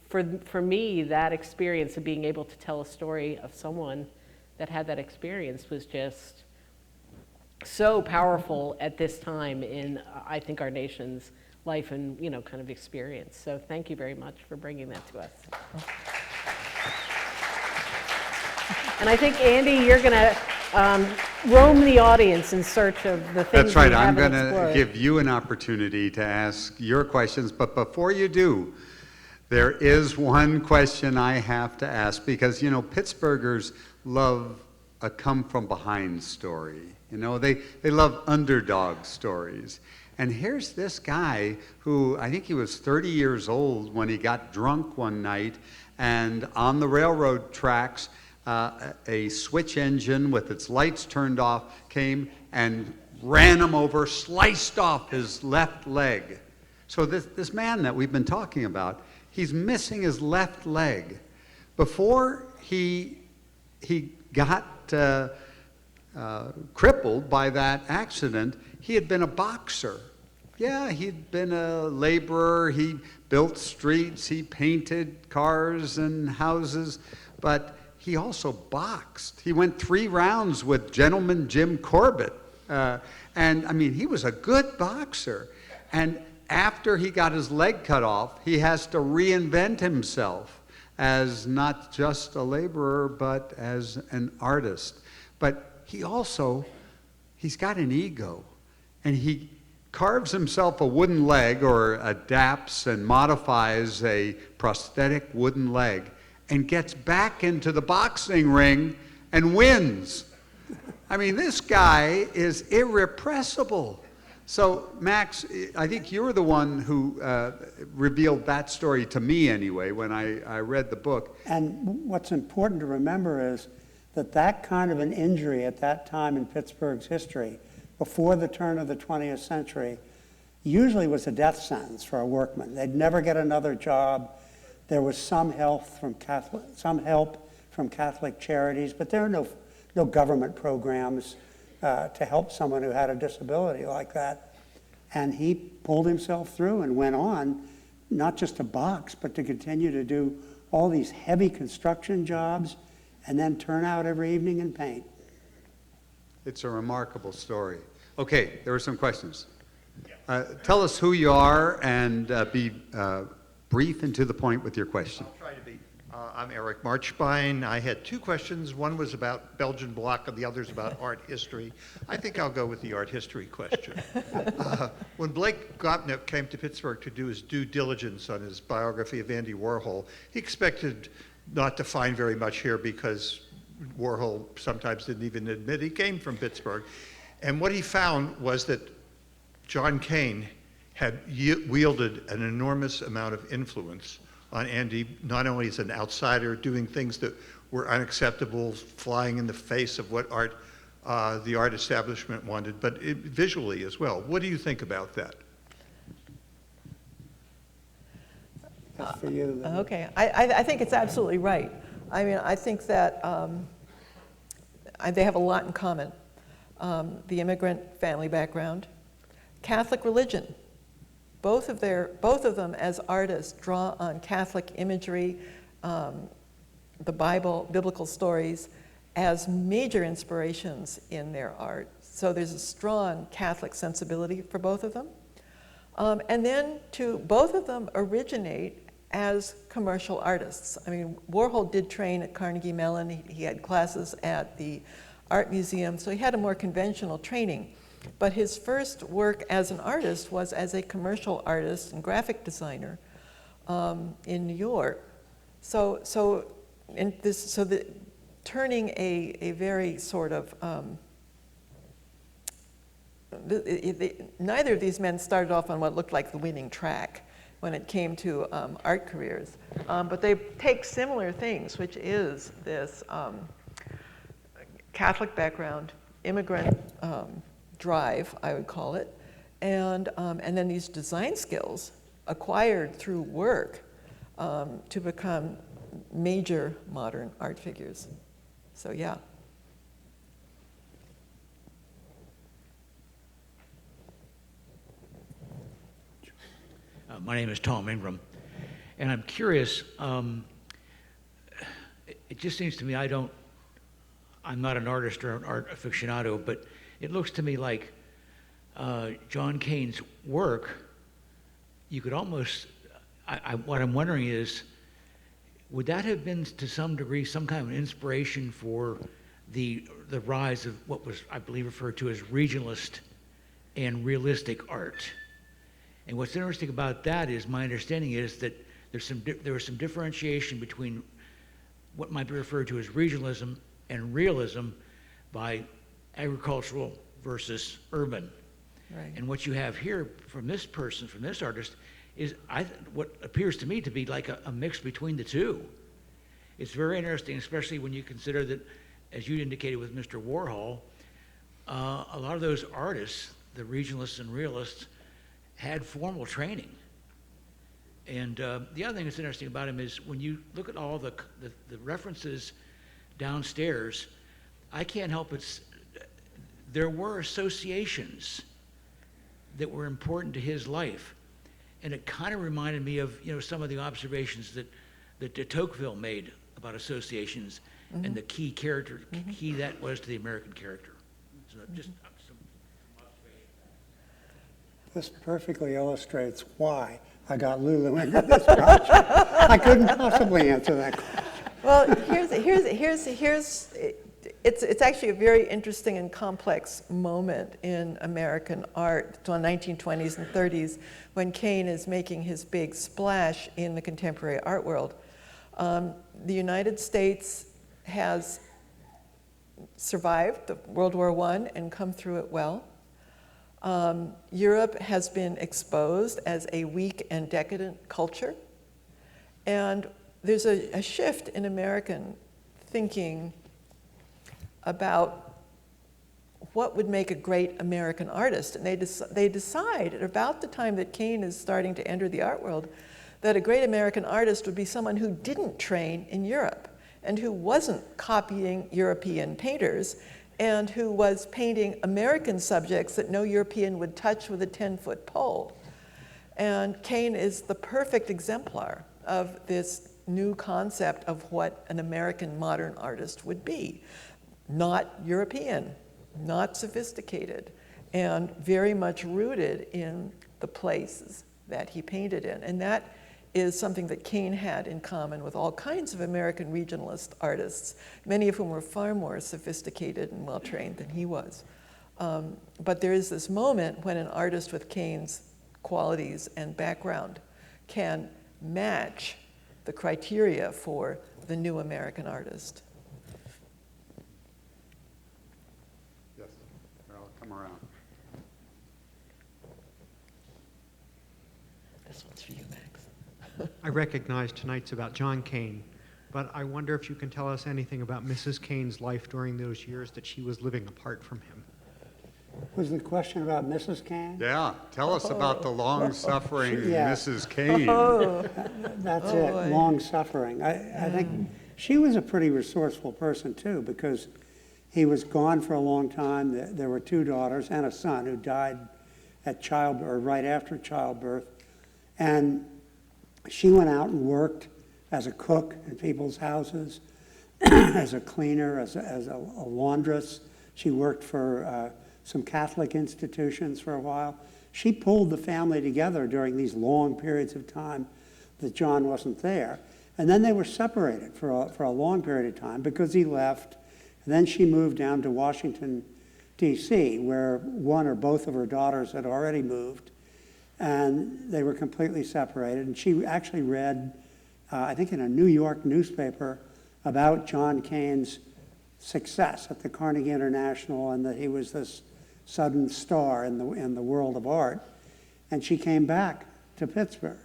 For me, that experience of being able to tell a story of someone that had that experience was just so powerful at this time in, I think, our nation's life and, kind of experience. So thank you very much for bringing that to us. And I think, Andy, you're going to roam the audience in search of the things That's right. we I'm haven't going to explored. give you an opportunity to ask your questions. But before you do, there is one question I have to ask, because, Pittsburghers love a come-from-behind story. They love underdog stories. And here's this guy who, I think he was 30 years old when he got drunk one night, and on the railroad tracks, a switch engine with its lights turned off came and ran him over, sliced off his left leg. So this man that we've been talking about, he's missing his left leg. Before he got crippled by that accident, he had been a boxer. Yeah, he'd been a laborer, he built streets, he painted cars and houses, but he also boxed. He went 3 rounds with Gentleman Jim Corbett. He was a good boxer. And after he got his leg cut off, he has to reinvent himself as not just a laborer, but as an artist. But he's got an ego, and he carves himself a wooden leg, or adapts and modifies a prosthetic wooden leg, and gets back into the boxing ring and wins. This guy is irrepressible. So, Max, I think you were the one who revealed that story to me anyway when I read the book. And what's important to remember is that kind of an injury at that time in Pittsburgh's history, before the turn of the 20th century, usually was a death sentence for a workman. They'd never get another job. There was some help from Catholic charities, but there are no government programs to help someone who had a disability like that. And he pulled himself through and went on, not just to box, but to continue to do all these heavy construction jobs and then turn out every evening and paint. It's a remarkable story. Okay, there were some questions. Tell us who you are and be brief and to the point with your question. I'll try to be. I'm Eric Marchbein. I had 2 questions. One was about Belgian bloc and the other's about art history. I think I'll go with the art history question. When Blake Gopnik came to Pittsburgh to do his due diligence on his biography of Andy Warhol, he expected not to find very much here because Warhol sometimes didn't even admit he came from Pittsburgh. And what he found was that John Kane had wielded an enormous amount of influence on Andy, not only as an outsider doing things that were unacceptable, flying in the face of what the art establishment wanted, but visually as well. What do you think about that? Just for you. Then. Okay, I think it's absolutely right. I mean, I think that they have a lot in common. The immigrant family background, Catholic religion. Both of them as artists draw on Catholic imagery, the Bible, biblical stories, as major inspirations in their art. So there's a strong Catholic sensibility for both of them. And then both of them originate as commercial artists. I mean, Warhol did train at Carnegie Mellon. He had classes at the Art Museum, so he had a more conventional training. But his first work as an artist was as a commercial artist and graphic designer in New York. So turning a very sort of neither of these men started off on what looked like the winning track when it came to art careers, but they take similar things, which is this Catholic background, immigrant drive, I would call it, and then these design skills acquired through work to become major modern art figures. So yeah. My name is Tom Ingram, and I'm curious, it just seems to me I'm not an artist or an art aficionado, but it looks to me like John Kane's work, you could almost, what I'm wondering is, would that have been to some degree some kind of an inspiration for the rise of what was, I believe, referred to as regionalist and realistic art? And what's interesting about that is, my understanding is that there was some differentiation between what might be referred to as regionalism and realism by agricultural versus urban. Right. And what you have here from this person, from this artist, is what appears to me to be like a mix between the two. It's very interesting, especially when you consider that, as you indicated with Mr. Warhol, a lot of those artists, the regionalists and realists, had formal training. And the other thing that's interesting about him is when you look at all the references downstairs, I can't help but, there were associations that were important to his life. And it kind of reminded me of, some of the observations that de Tocqueville made about associations and the key key that was to the American character. So just some observations. This perfectly illustrates why I got Lulu into this project. I couldn't possibly answer that question. Well, it's actually a very interesting and complex moment in American art, the 1920s and 30s, when Kane is making his big splash in the contemporary art world. The United States has survived World War I and come through it well. Europe has been exposed as a weak and decadent culture. And there's a shift in American thinking about what would make a great American artist. And they decide at about the time that Kane is starting to enter the art world that a great American artist would be someone who didn't train in Europe and who wasn't copying European painters and who was painting American subjects that no European would touch with a 10-foot pole. And Kane is the perfect exemplar of this new concept of what an American modern artist would be. Not European, not sophisticated, and very much rooted in the places that he painted in. And that is something that Kane had in common with all kinds of American regionalist artists, many of whom were far more sophisticated and well-trained than he was. But there is this moment when an artist with Kane's qualities and background can match the criteria for the new American artist. Yes, I'll come around. This one's for you, Max. I recognize tonight's about John Kane, but I wonder if you can tell us anything about Mrs. Kane's life during those years that she was living apart from him. Was the question about Mrs. Kane? Yeah, tell us about the long-suffering Yeah. Mrs. Kane. That's Oh, it, boy. long suffering. I think she was a pretty resourceful person too, because he was gone for a long time. There were 2 daughters and a son who died at childbirth, or right after childbirth. And she went out and worked as a cook in people's houses, as a cleaner, as a laundress. She worked for some Catholic institutions for a while. She pulled the family together during these long periods of time that John wasn't there. And then they were separated for a long period of time because he left. And then she moved down to Washington, D.C., where one or both of her daughters had already moved. And they were completely separated. And she actually read, I think in a New York newspaper, about John Kane's success at the Carnegie International, and that he was this sudden star in the world of art. And she came back to Pittsburgh.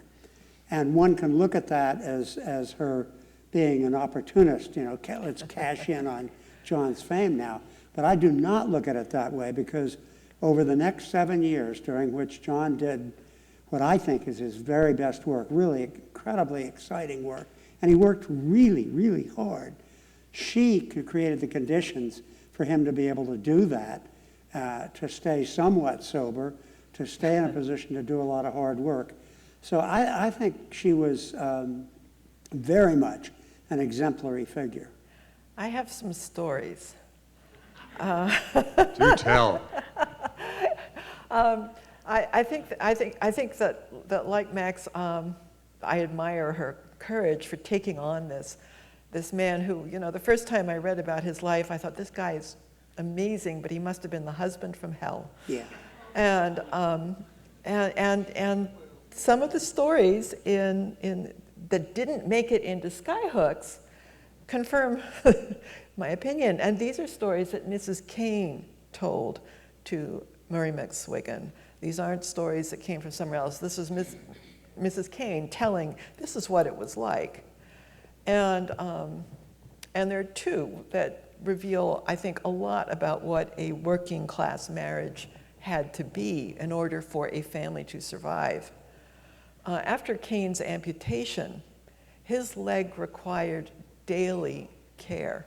And one can look at that as her being an opportunist, let's cash in on John's fame now. But I do not look at it that way, because over the next 7 years, during which John did what I think is his very best work, really incredibly exciting work, and he worked really, really hard, she created the conditions for him to be able to do that, to stay somewhat sober, to stay in a position to do a lot of hard work. So I think she was very much an exemplary figure. I have some stories. Do tell. I think that like Max, I admire her courage for taking on this man who, the first time I read about his life, I thought, this guy is amazing, but he must have been the husband from hell. Yeah. And some of the stories that didn't make it into Skyhooks confirm my opinion. And these are stories that Mrs. Kane told to Murray McSwiggan. These aren't stories that came from somewhere else. This is Mrs. Kane telling, this is what it was like. And there are 2 that reveal, I think, a lot about what a working class marriage had to be in order for a family to survive. After Kane's amputation, his leg required daily care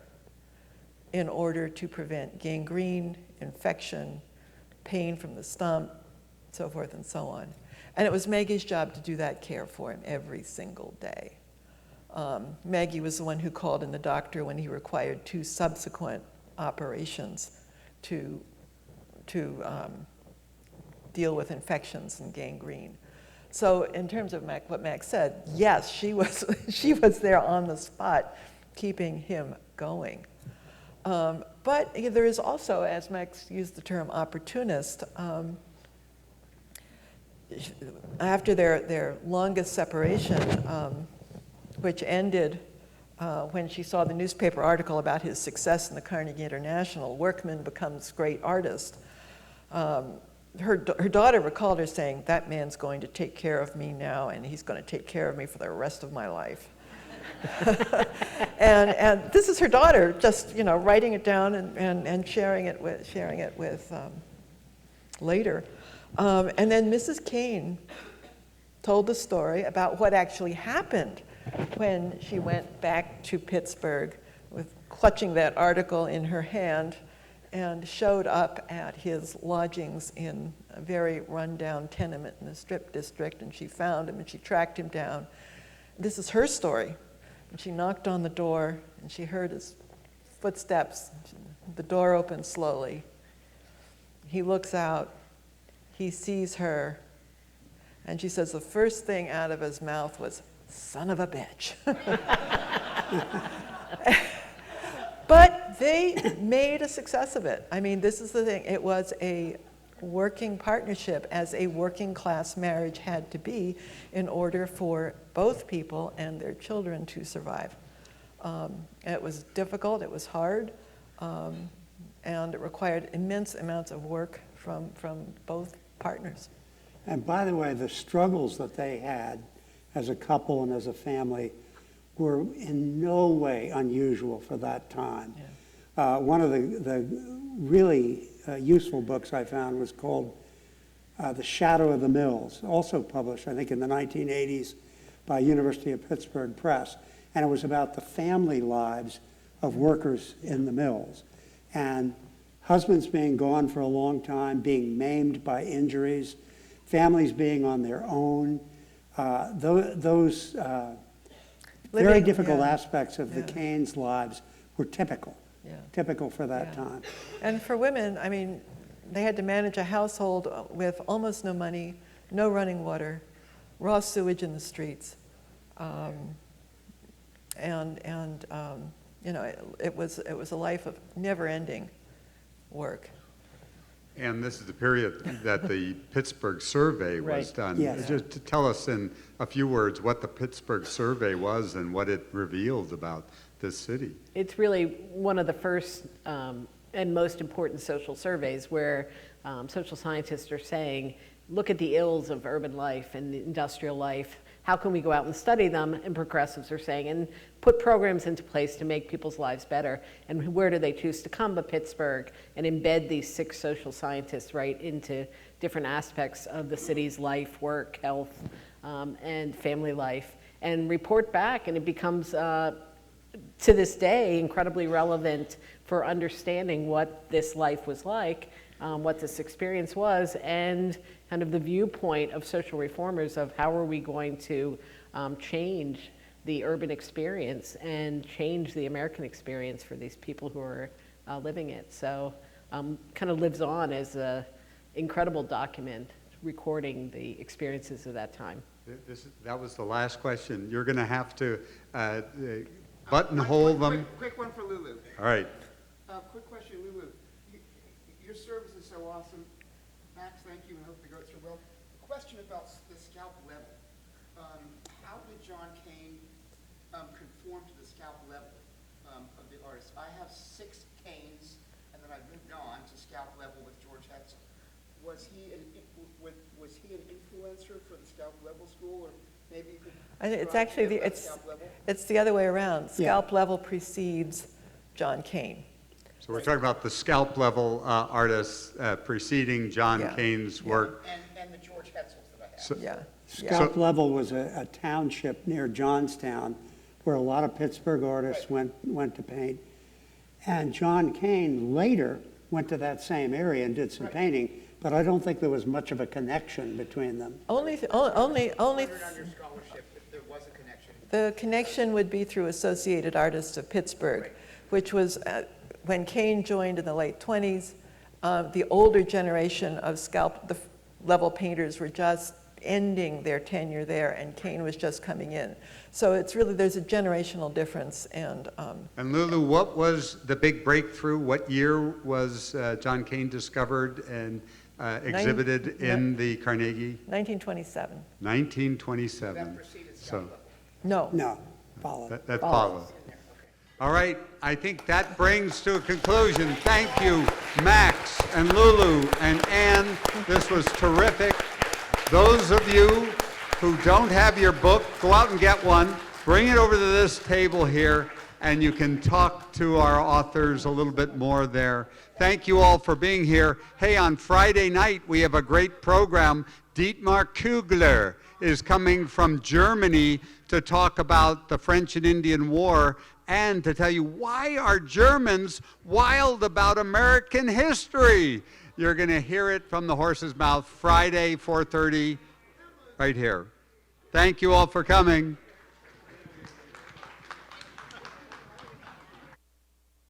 in order to prevent gangrene, infection, pain from the stump, so forth and so on. And it was Maggie's job to do that care for him every single day. Maggie was the one who called in the doctor when he required 2 subsequent operations to deal with infections and gangrene. So in terms of what Max said, yes, she was there on the spot, keeping him going. But there is also, as Max used the term opportunist, after their longest separation, which ended when she saw the newspaper article about his success in the Carnegie International, Workman becomes great artist. Her daughter recalled her saying, that man's going to take care of me now, and he's going to take care of me for the rest of my life. and this is her daughter just writing it down and sharing it with later. And then Mrs. Kane told the story about what actually happened when she went back to Pittsburgh with clutching that article in her hand and showed up at his lodgings in a very rundown tenement in the Strip District, and she found him and she tracked him down. This is her story. And she knocked on the door and she heard his footsteps. The door opened slowly. He looks out, he sees her, and she says the first thing out of his mouth was, son of a bitch. But they made a success of it. I mean, this is the thing. It was a working partnership, as a working class marriage had to be in order for both people and their children to survive. It was difficult, it was hard, and it required immense amounts of work from both partners. And by the way, the struggles that they had as a couple and as a family were in no way unusual for that time. Yeah. One of the really useful books I found was called The Shadow of the Mills, also published, I think, in the 1980s by University of Pittsburgh Press. And it was about the family lives of workers in the mills. And husbands being gone for a long time, being maimed by injuries, families being on their own, those very difficult aspects of the Kanes' lives were typical for that time. And for women, I mean, they had to manage a household with almost no money, no running water, raw sewage in the streets. You know, it was a life of never-ending work. And this is the period that the Pittsburgh survey was done. Yes. Just to tell us in a few words what the Pittsburgh survey was and what it revealed about this city. It's really one of the first and most important social surveys where social scientists are saying, look at the ills of urban life and industrial life. How can we go out and study them? And progressives are saying, and put programs into place to make people's lives better. And where do they choose to come but Pittsburgh, and embed these 6 social scientists right into different aspects of the city's life, work, health, and family life, and report back. And it becomes, to this day, incredibly relevant for understanding what this life was like, what this experience was, and kind of the viewpoint of social reformers of how are we going to change the urban experience and change the American experience for these people who are living it. So kind of lives on as an incredible document recording the experiences of that time. That was the last question. You're going to have to buttonhole them. Quick one for Lulu. All right. Quick question, Lulu. Your service is so awesome. Max, thank you, and hope it goes through well. Question about the scalp level. How did John Kane conform to the scalp level of the artist? I have 6 Kanes, and then I moved on to scalp level with George Hetzel. Was he an influencer for the scalp level school, or maybe you could? I think it's actually it's the other way around. Scalp level precedes John Kane. So we're talking about the scalp level artists preceding John Kane's work. And the George Hetzels that I have. Scalp Level was a township near Johnstown where a lot of Pittsburgh artists went to paint. And John Kane later went to that same area and did some painting, but I don't think there was much of a connection between them. Only. Under scholarship, if there was a connection. The connection would be through Associated Artists of Pittsburgh, which was when Kane joined in the late 20s. The older generation of scalp level painters were just ending their tenure there, and Kane was just coming in. So it's really, there's a generational difference. And Lulu, what was the big breakthrough? What year was John Kane discovered and exhibited in the Carnegie? 1927. 1927. That preceded scalp level. No. Followed. That followed. All right, I think that brings to a conclusion. Thank you, Max and Lulu and Ann. This was terrific. Those of you who don't have your book, go out and get one. Bring it over to this table here, and you can talk to our authors a little bit more there. Thank you all for being here. Hey, on Friday night, we have a great program. Dietmar Kugler is coming from Germany to talk about the French and Indian War and to tell you why are Germans wild about American history. You're going to hear it from the horse's mouth Friday, 4:30, right here. Thank you all for coming.